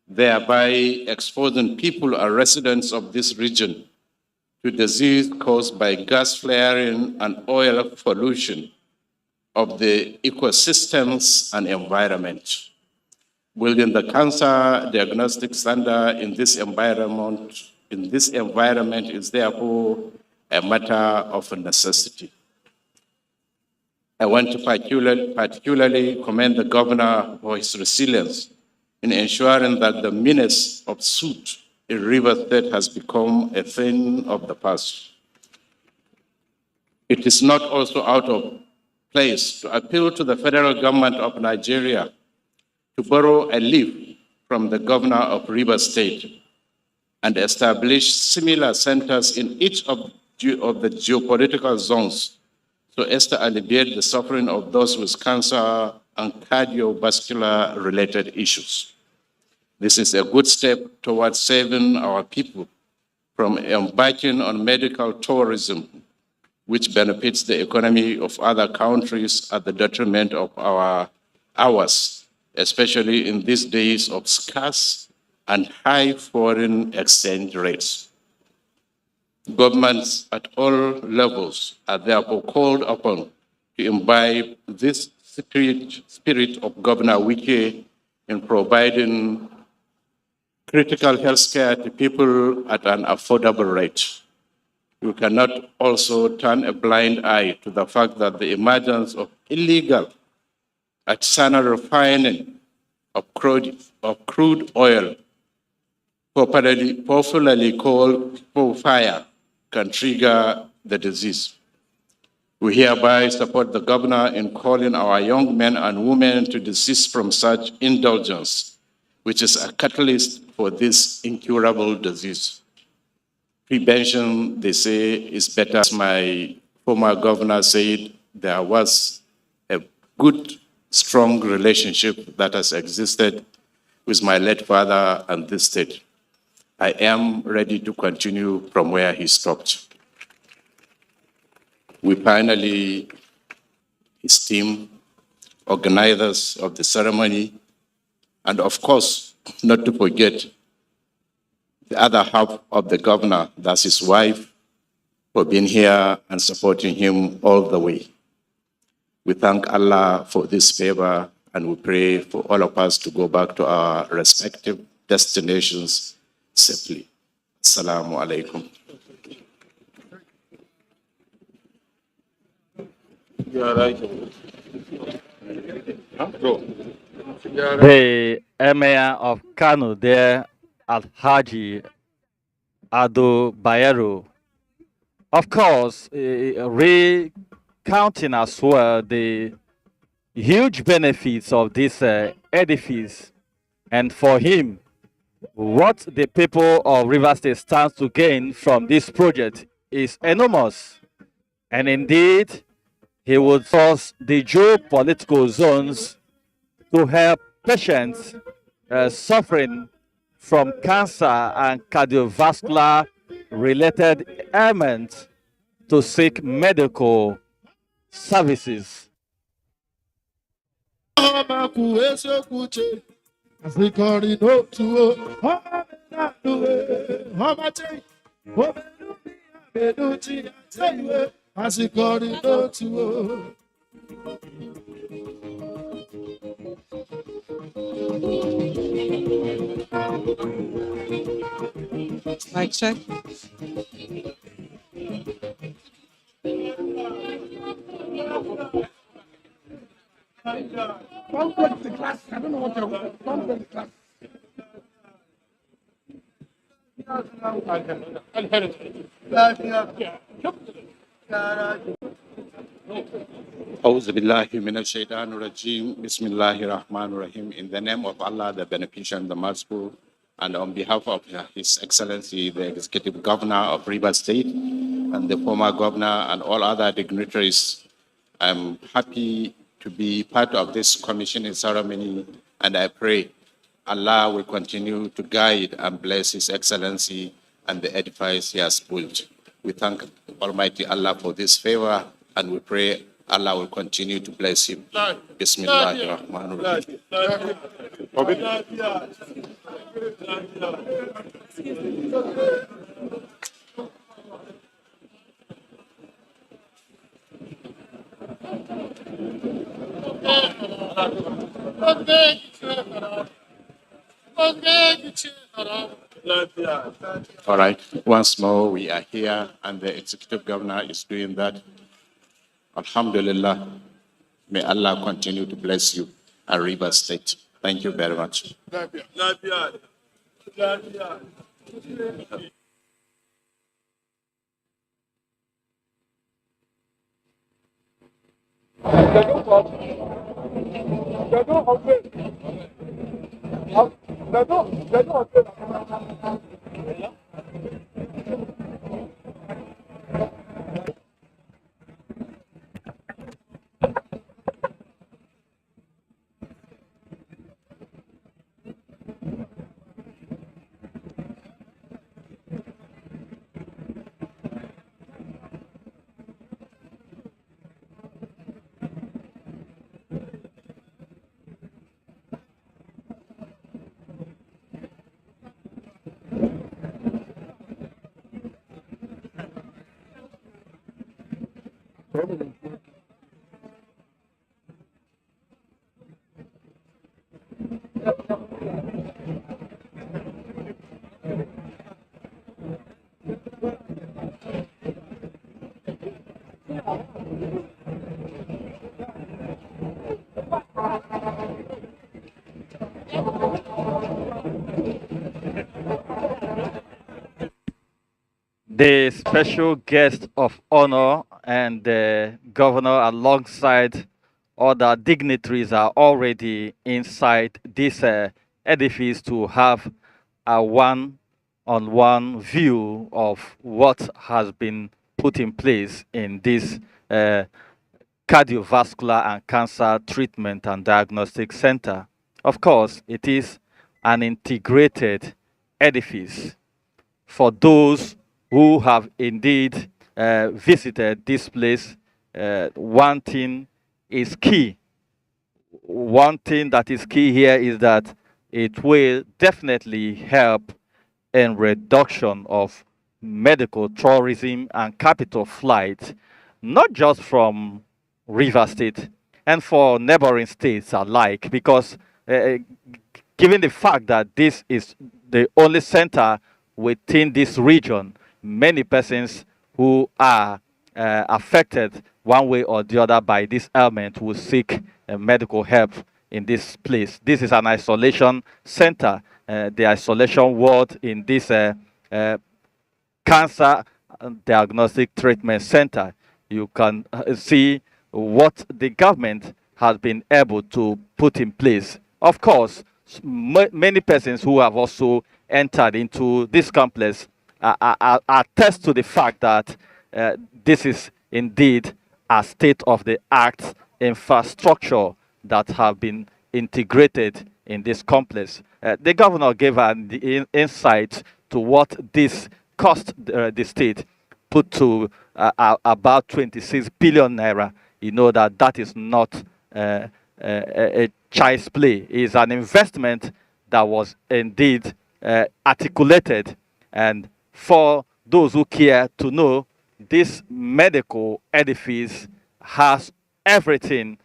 thereby exposing people and residents of this region to disease caused by gas flaring and oil pollution of the ecosystems and environment. Building the cancer diagnostic center in this environment is therefore a matter of necessity. I want to particularly commend the governor for his resilience in ensuring that the menace of suit in River State has become a thing of the past. It is not also out of place to appeal to the federal government of Nigeria to borrow a leaf from the governor of River State and establish similar centers in each of the geopolitical zones so as to alleviate the suffering of those with cancer and cardiovascular-related issues. This is a good step towards saving our people from embarking on medical tourism, which benefits the economy of other countries at the detriment of ours, especially in these days of scarce and high foreign exchange rates. Governments at all levels are therefore called upon to imbibe this spirit of Governor Wike in providing critical health care to people at an affordable rate. We cannot also turn a blind eye to the fact that the emergence of illegal artisanal refining of crude oil, popularly called fire, can trigger the disease. We hereby support the governor in calling our young men and women to desist from such indulgence, which is a catalyst for this incurable disease. Prevention, they say, is better. As my former governor said, there was a good, strong relationship that has existed with my late father and this state. I am ready to continue from where he stopped. We finally, his team, organizers of the ceremony, and of course, not to forget the other half of the governor, that's his wife, for being here and supporting him all the way. We thank Allah for this favor and we pray for all of us to go back to our respective destinations safely. Assalamu alaikum. The Emir of Kano there, Al-Haji Ado Bayero, of course, recounting as well the huge benefits of this edifice. And for him, what the people of Rivers State stands to gain from this project is enormous. And indeed, he would force the geopolitical zones to help patients suffering from cancer and cardiovascular related ailments to seek medical services. Mic check. Don't go to the class. I don't know what you're going to do. Don't go to the class. A'udhu billahi minash shaitanir rajim. Bismillahir rahmanir rahim. In the name of Allah, the beneficent, the merciful, and on behalf of His Excellency, the Executive Governor of Rivers State, and the former governor, and all other dignitaries, I'm happy to be part of this commissioning ceremony, and I pray Allah will continue to guide and bless His Excellency and the edifice He has built. We thank Almighty Allah for this favor, and we pray Allah will continue to bless him. Bismillahirrahmanirrahim. All right, once more we are here and the executive governor is doing that. Alhamdulillah, may Allah continue to bless you and Rivers State. Thank you very much. The special guest of honor and the governor alongside other dignitaries are already inside this edifice to have a one-on-one view of what has been put in place in this cardiovascular and cancer treatment and diagnostic center. Of course, it is an integrated edifice for those who have indeed visited this place. One thing is key. One thing that is key here is that it will definitely help in reduction of medical tourism and capital flight, not just from River State and for neighboring states alike, because given the fact that this is the only center within this region, many persons who are affected one way or the other by this ailment will seek medical help in this place. This is an isolation center, the isolation ward in this cancer diagnostic treatment center. You can see what the government has been able to put in place. Of course, many persons who have also entered into this complex attest to the fact that this is indeed a state-of-the-art infrastructure that have been integrated in this complex. The governor gave an insight to what this cost the state, put to about 26 billion naira. You know that that is not a child's play. It is an investment that was indeed articulated. And for those who care to know, this medical edifice has everything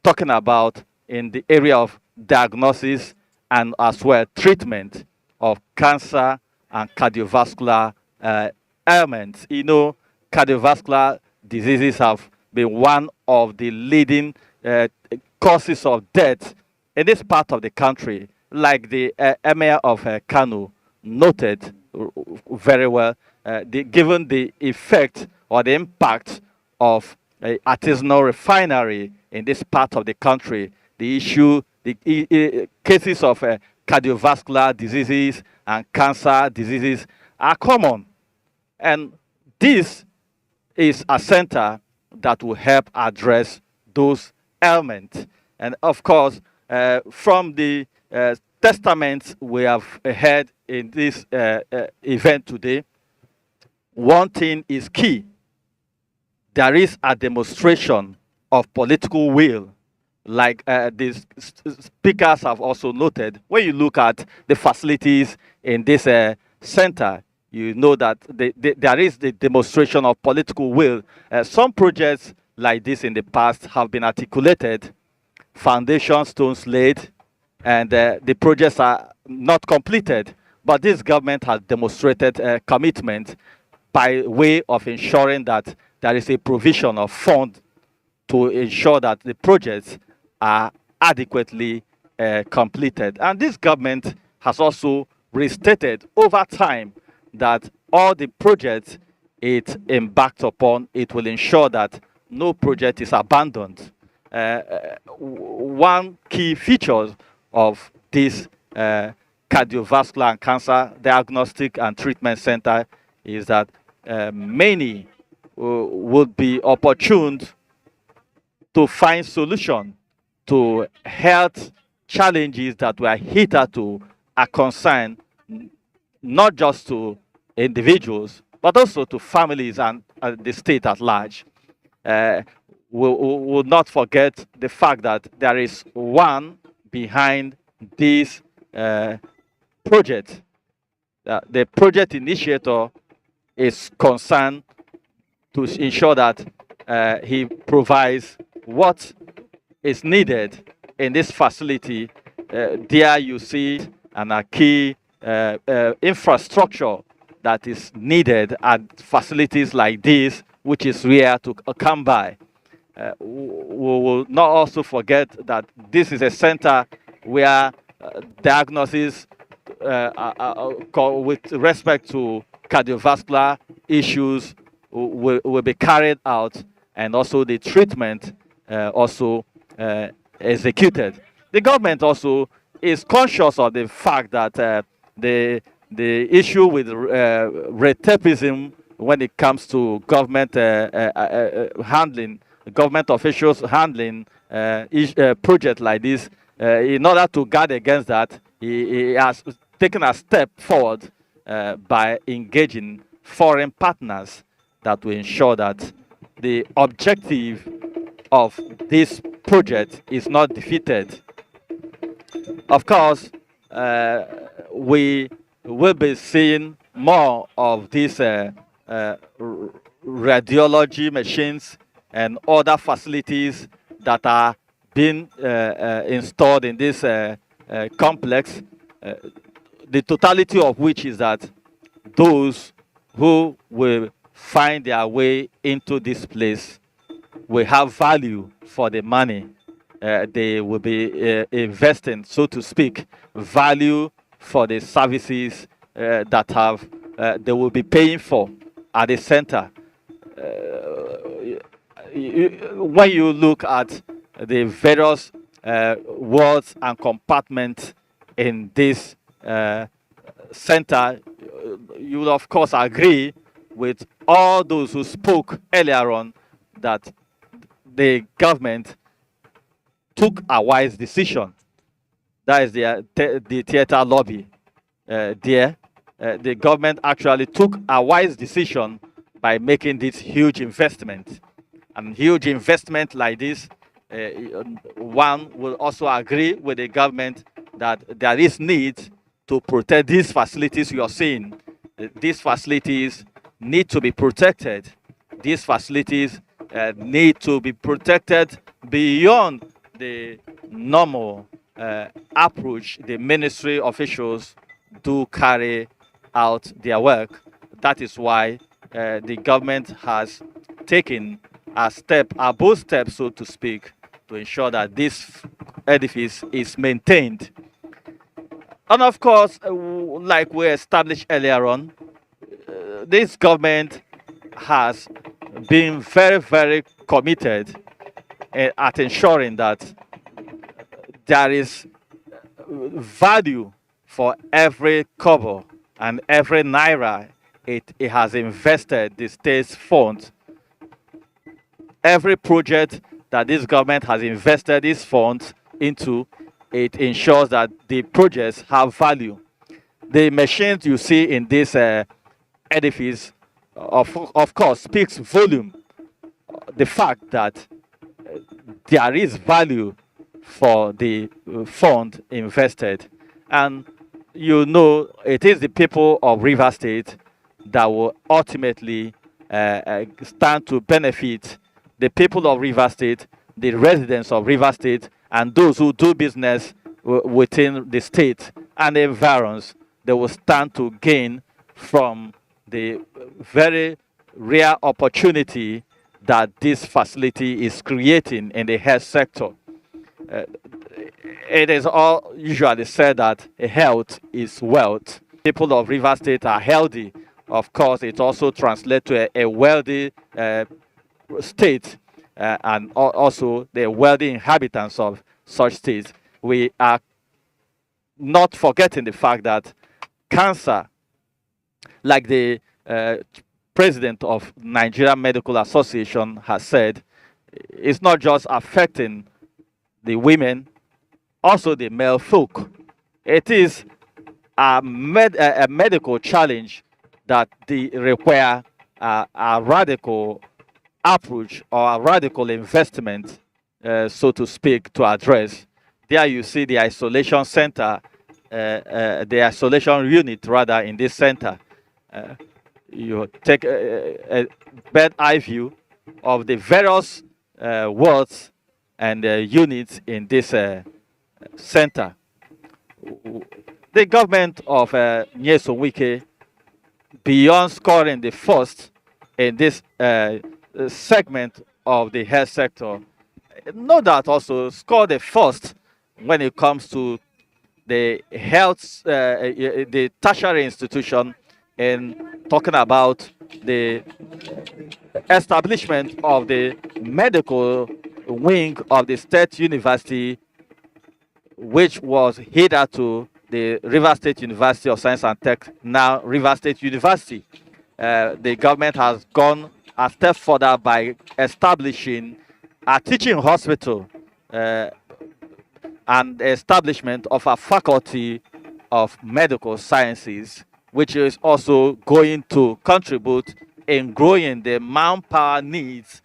talking about in the area of diagnosis and as well treatment of cancer and cardiovascular ailments. You know, cardiovascular diseases have been one of the leading causes of death in this part of the country, like the Emir of Kano noted very well, given the effect or the impact of artisanal refinery in this part of the country, the issue, the cases of cardiovascular diseases and cancer diseases are common. And this is a center that will help address those ailments. And of course, from the testaments we have heard in this event today, one thing is key. There is a demonstration of political will, like the speakers have also noted. When you look at the facilities in this center, you know that there is the demonstration of political will. Some projects like this in the past have been articulated, foundation stones laid, and the projects are not completed. But this government has demonstrated commitment by way of ensuring that there is a provision of funds to ensure that the projects are adequately completed. And this government has also restated over time that all the projects it embarked upon, it will ensure that no project is abandoned. One key feature of this cardiovascular and cancer diagnostic and treatment center is that many would be opportuned to find solution to health challenges that were hitherto a concern not just to individuals, but also to families and the state at large. We will not forget the fact that there is one behind this project. The project initiator is concerned to ensure that he provides what is needed in this facility. There you see a key infrastructure that is needed at facilities like this, which is rare to come by. We will not also forget that this is a center where diagnosis with respect to cardiovascular issues will be carried out, and also the treatment also executed. The government also is conscious of the fact that the issue with rateism when it comes to government handling, government officials handling projects like this, in order to guard against that, he has taken a step forward by engaging foreign partners that will ensure that the objective of this project is not defeated. Of course, we will be seeing more of these radiology machines and other facilities that are being installed in this complex, the totality of which is that those who will find their way into this place will have value for the money they will be investing, so to speak, value for the services that they will be paying for at the center. When you look at the various wards and compartments in this center, you will of course agree with all those who spoke earlier on that the government took a wise decision. That is the theater lobby there. The government actually took a wise decision by making this huge investment. And huge investment like this, one will also agree with the government that there is need to protect these facilities you are seeing. These facilities need to be protected. These facilities need to be protected beyond the normal approach the ministry officials do carry out their work. That is why the government has taken a bold step, so to speak, to ensure that this edifice is maintained. And of course, like we established earlier on, this government has been very, very committed at ensuring that there is value for every kobo and every naira it has invested the state's funds. Every project that this government has invested its funds into, it ensures that the projects have value. The machines you see in this edifice, of course, speaks volume. The fact that there is value for the fund invested. And you know, it is the people of Rivers State that will ultimately stand to benefit. The people of Rivers State, the residents of Rivers State, and those who do business within the state and the environs, they will stand to gain from the very rare opportunity that this facility is creating in the health sector. It is all usually said that health is wealth. People of Rivers State are healthy. Of course, it also translates to a wealthy state and also the wealthy inhabitants of such states. We are not forgetting the fact that cancer, like the president of Nigerian Medical Association has said, is not just affecting the women, also the male folk. It is a medical challenge that require a radical approach or a radical investment, so to speak, to address. There you see the isolation center, the isolation unit rather in this center. You take a bird eye view of the various wards and units in this center. The government of Nyesom Wike, beyond scoring the first in this segment of the health sector, no doubt also scored the first when it comes to the health, the tertiary institution in talking about the establishment of the medical wing of the State University, which was hitherto the River State University of Science and Tech, now River State University. The government has gone a step further by establishing a teaching hospital and the establishment of a faculty of medical sciences, which is also going to contribute in growing the manpower needs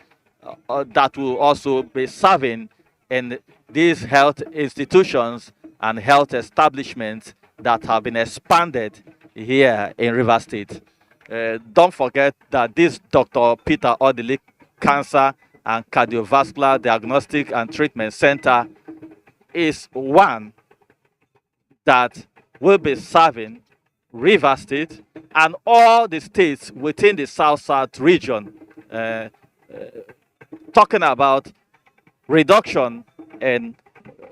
that will also be serving in these health institutions and health establishments that have been expanded here in River State. Don't forget that this Dr. Peter Odili Cancer and Cardiovascular Diagnostic and Treatment Center is one that will be serving River State and all the states within the South-South region, talking about reduction in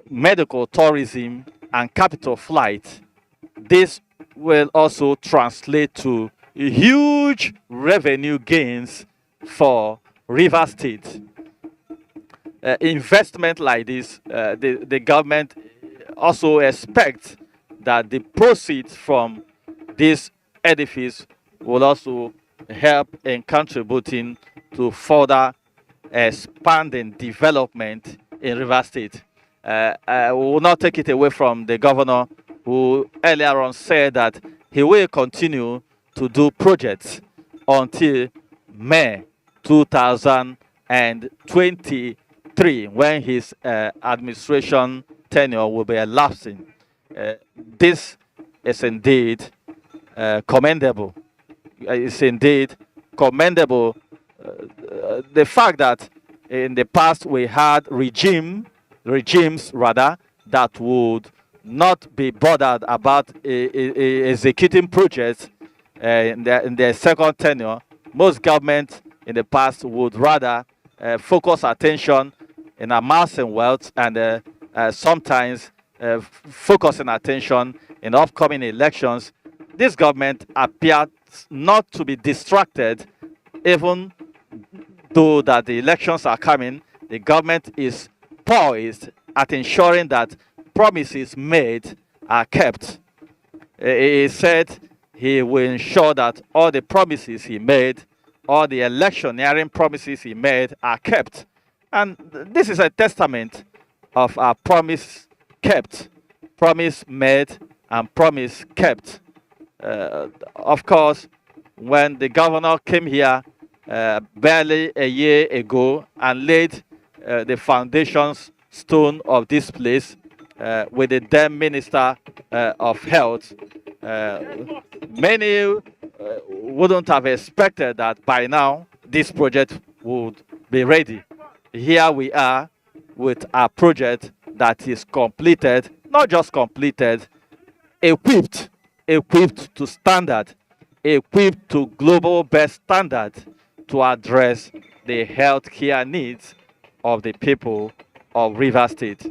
medical tourism and capital flight. This will also translate to huge revenue gains for River State. Investment like this, the government also expects that the proceeds from this edifice will also help in contributing to further expanding development in River State. We will not take it away from the governor, who earlier on said that he will continue to do projects until May 2023, when his administration tenure will be elapsing. This is indeed commendable. It's indeed commendable. The fact that in the past we had regimes that would not be bothered about executing projects in their second tenure. Most governments in the past would rather focus attention in amassing wealth and sometimes focusing attention in upcoming elections. This government appears not to be distracted, even though that the elections are coming. The government is poised at ensuring that promises made are kept. He said he will ensure that all the promises he made, all the electioneering promises he made are kept. And this is a testament of a promise kept, promise made and promise kept. Of course, when the governor came here barely a year ago and laid the foundations stone of this place with the then Minister of Health, many wouldn't have expected that by now this project would be ready. Here we are with a project that is completed, not just completed, equipped to standard, equipped to global best standard to address the healthcare needs of the people of River State.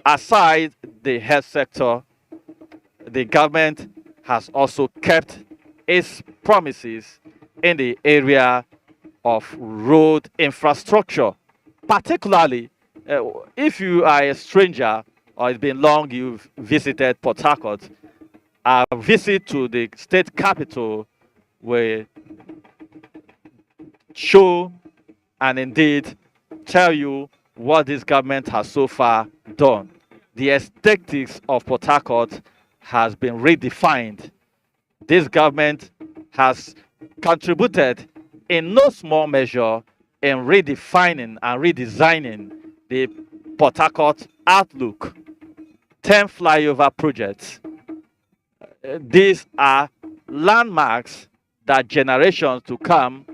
Aside the health sector, the government has also kept its promises in the area of road infrastructure, particularly if you are a stranger or it's been long you've visited Port Harcourt. A visit to the state capital will show and indeed tell you what this government has so far done. The aesthetics of Port Harcourt has been redefined. This government has contributed in no small measure in redefining and redesigning the Port Harcourt outlook. 10 flyover projects. These are landmarks that generations to come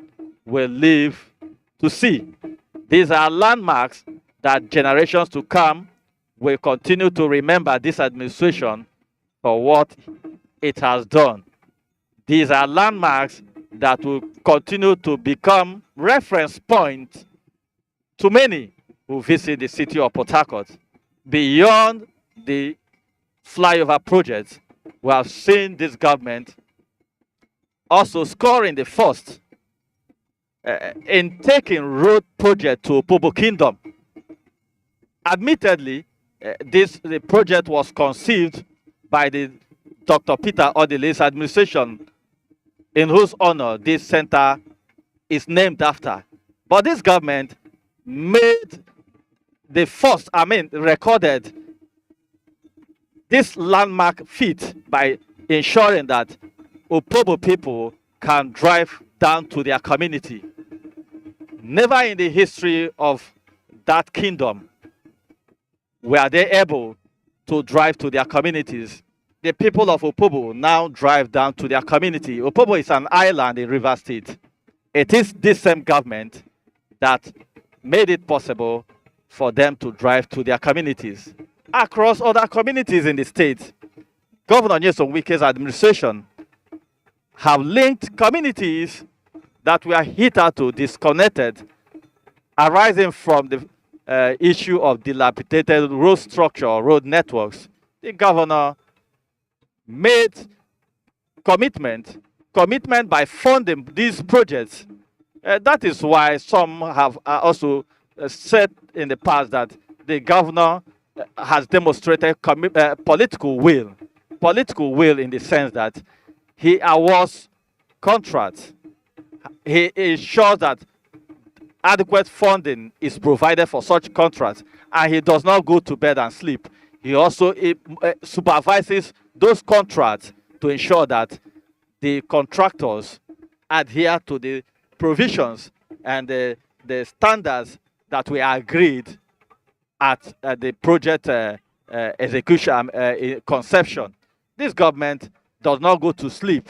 will live to see. These are landmarks that generations to come will continue to remember this administration for what it has done. These are landmarks that will continue to become reference points to many who visit the city of Port Harcourt. Beyond the flyover projects, we have seen this government also scoring the first in taking road project to Opobo Kingdom. Admittedly, the project was conceived by the Dr. Peter Odele's administration, in whose honor this center is named after. But this government made the first, recorded this landmark feat by ensuring that Opobo people can drive down to their community. Never in the history of that kingdom were they able to drive to their communities. The people of Opobo now drive down to their community. Opobo is an island in Rivers State. It is this same government that made it possible for them to drive to their communities. Across other communities in the state, Governor Nyesom Wike's administration have linked communities that were hitherto disconnected, arising from the issue of dilapidated road structure or road networks. The governor made commitment by funding these projects. That is why some have also said in the past that the governor has demonstrated political will in the sense that he awards contracts. He ensures that adequate funding is provided for such contracts, and he does not go to bed and sleep. He also supervises those contracts to ensure that the contractors adhere to the provisions and the standards that we agreed at the project execution conception. This government does not go to sleep.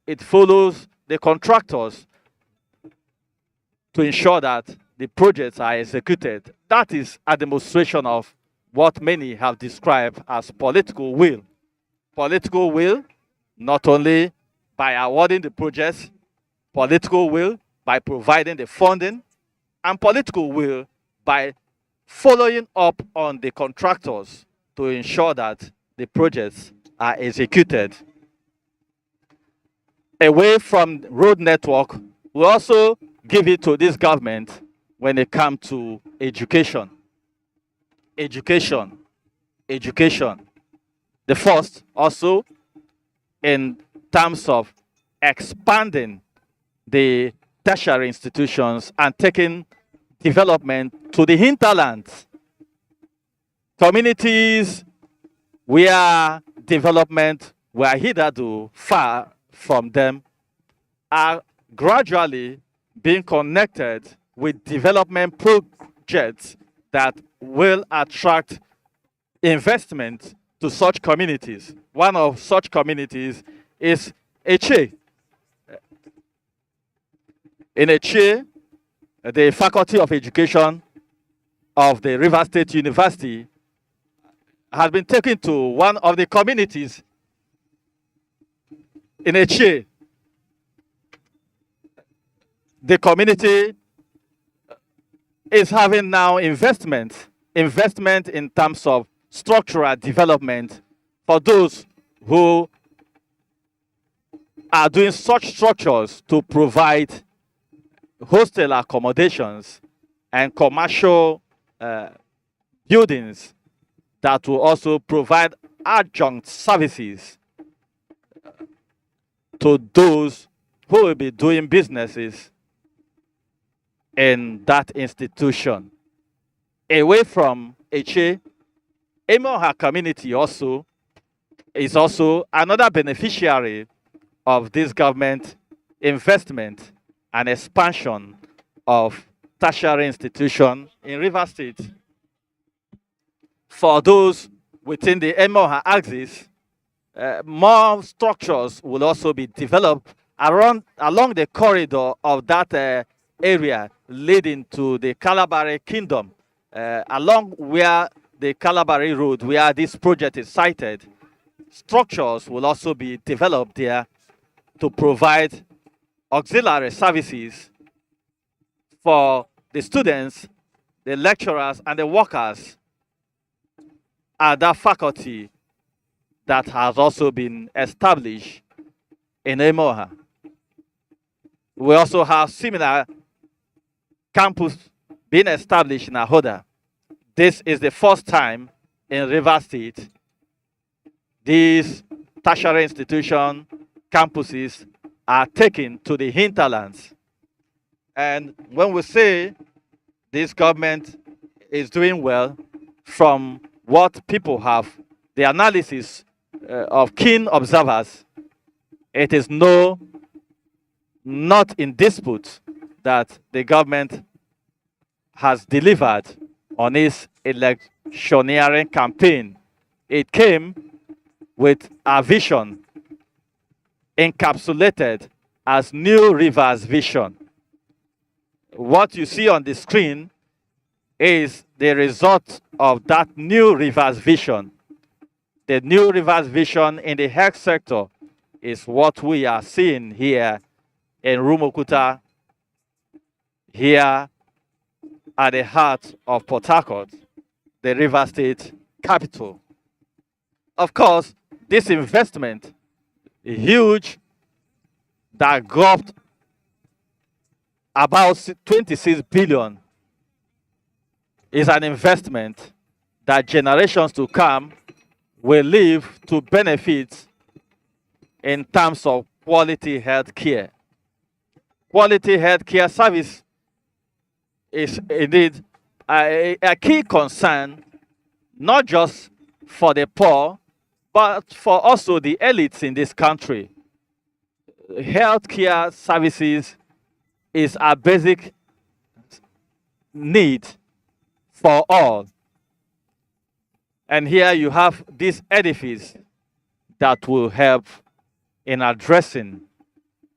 It follows the contractors to ensure that the projects are executed. That is a demonstration of what many have described as political will. Political will, not only by awarding the projects, political will by providing the funding, and political will by following up on the contractors to ensure that the projects are executed. Away from road network, we also give it to this government when it comes to education. Education. The first also in terms of expanding the tertiary institutions and taking development to the hinterlands. Communities where development were hitherto far from them are gradually being connected with development projects that will attract investment to such communities. One of such communities is Eche. In Eche, the Faculty of Education of the Rivers State University has been taken to one of the communities in Eche. The community is having now investment in terms of structural development for those who are doing such structures to provide hostel accommodations and commercial buildings that will also provide adjunct services to those who will be doing businesses in that institution. Away from Eche, Emoha community is also another beneficiary of this government investment and expansion of tertiary institution in Rivers State. For those within the Emoha axis, more structures will also be developed along the corridor of that area leading to the Calabari Kingdom, along where the Calabari Road, where this project is sited. Structures will also be developed there to provide auxiliary services for the students, the lecturers, and the workers at that faculty that has also been established in Emoha. We also have similar campus being established in Ahoda. This is the first time in Rivers State these tertiary institution campuses are taken to the hinterlands. And when we say this government is doing well, from what people have, the analysis of keen observers, it is not in dispute that the government has delivered on its electioneering campaign. It came with a vision encapsulated as New Rivers Vision. What you see on the screen is the result of that New Rivers Vision. The New Rivers Vision in the health sector is what we are seeing here in Rumukuta, here at the heart of Port Harcourt, the River State capital. Of course, this investment, huge, that gulped about 26 billion, is an investment that generations to come will live to benefit in terms of quality health care. Quality health care service is indeed a key concern, not just for the poor, but for also the elites in this country. Healthcare services is a basic need for all. And here you have this edifice that will help in addressing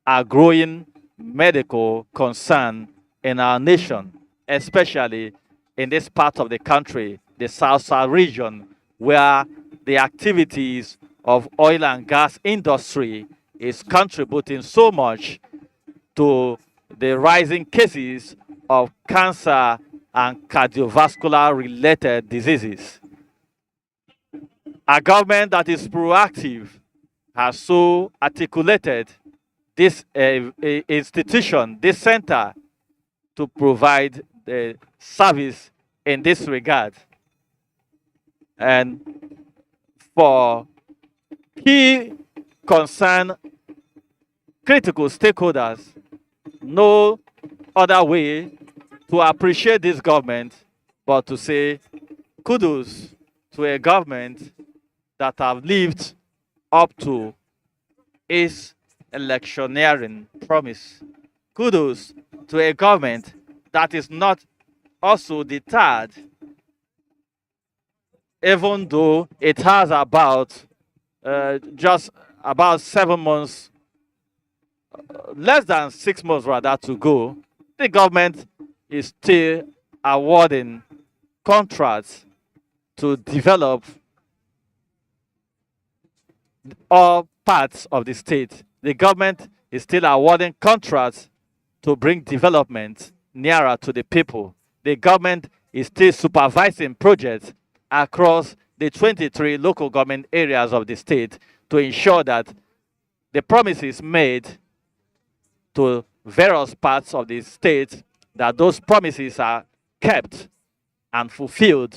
a growing medical concern in our nation, especially in this part of the country, the South region, where the activities of oil and gas industry is contributing so much to the rising cases of cancer and cardiovascular related diseases. A government that is proactive has so articulated this institution, this center, to provide the service in this regard. And for key concern critical stakeholders, no other way to appreciate this government but to say kudos to a government that have lived up to its electioneering promise. Kudos to a government that is not also deterred, even though it has about just about 7 months, less than 6 months rather, to go. The government is still awarding contracts to develop all parts of the state. The government is still awarding contracts to bring development nearer to the people. The government is still supervising projects across the 23 local government areas of the state to ensure that the promises made to various parts of the state, that those promises are kept and fulfilled.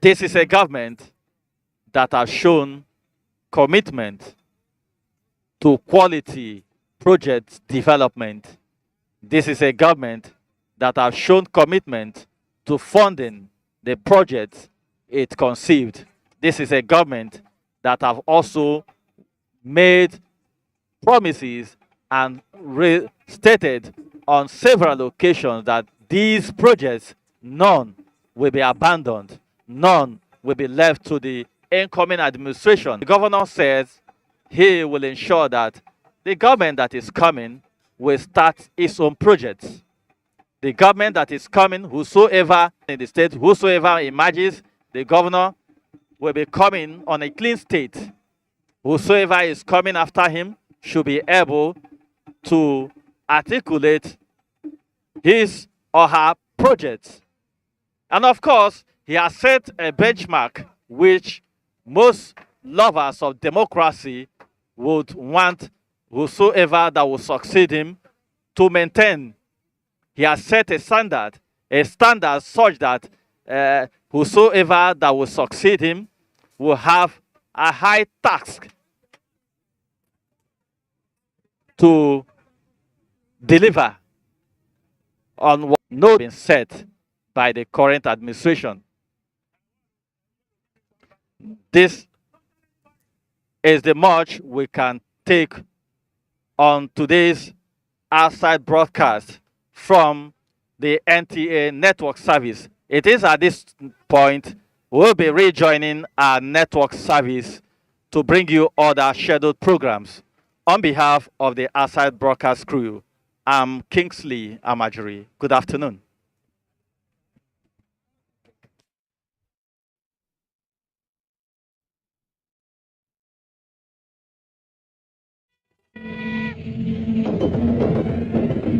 This is a government that has shown commitment to quality project development. This is a government that has shown commitment to funding the projects it conceived. This is a government that have also made promises and stated on several occasions that these projects, none will be abandoned, none will be left to the incoming administration. The governor says he will ensure that the government that is coming will start its own projects. The government that is coming, whosoever in the state, whosoever emerges, the governor will be coming on a clean state. Whosoever is coming after him should be able to articulate his or her projects. And of course, he has set a benchmark which most lovers of democracy would whosoever that will succeed him to maintain. He has set a standard such that whosoever that will succeed him will have a high task to deliver on what has been set by the current administration. This is the much we can take on today's outside broadcast from the NTA network service. It is at this point we'll be rejoining our network service to bring you other scheduled programs. On behalf of the outside broadcast crew, I'm Kingsley Amajiri. Good afternoon.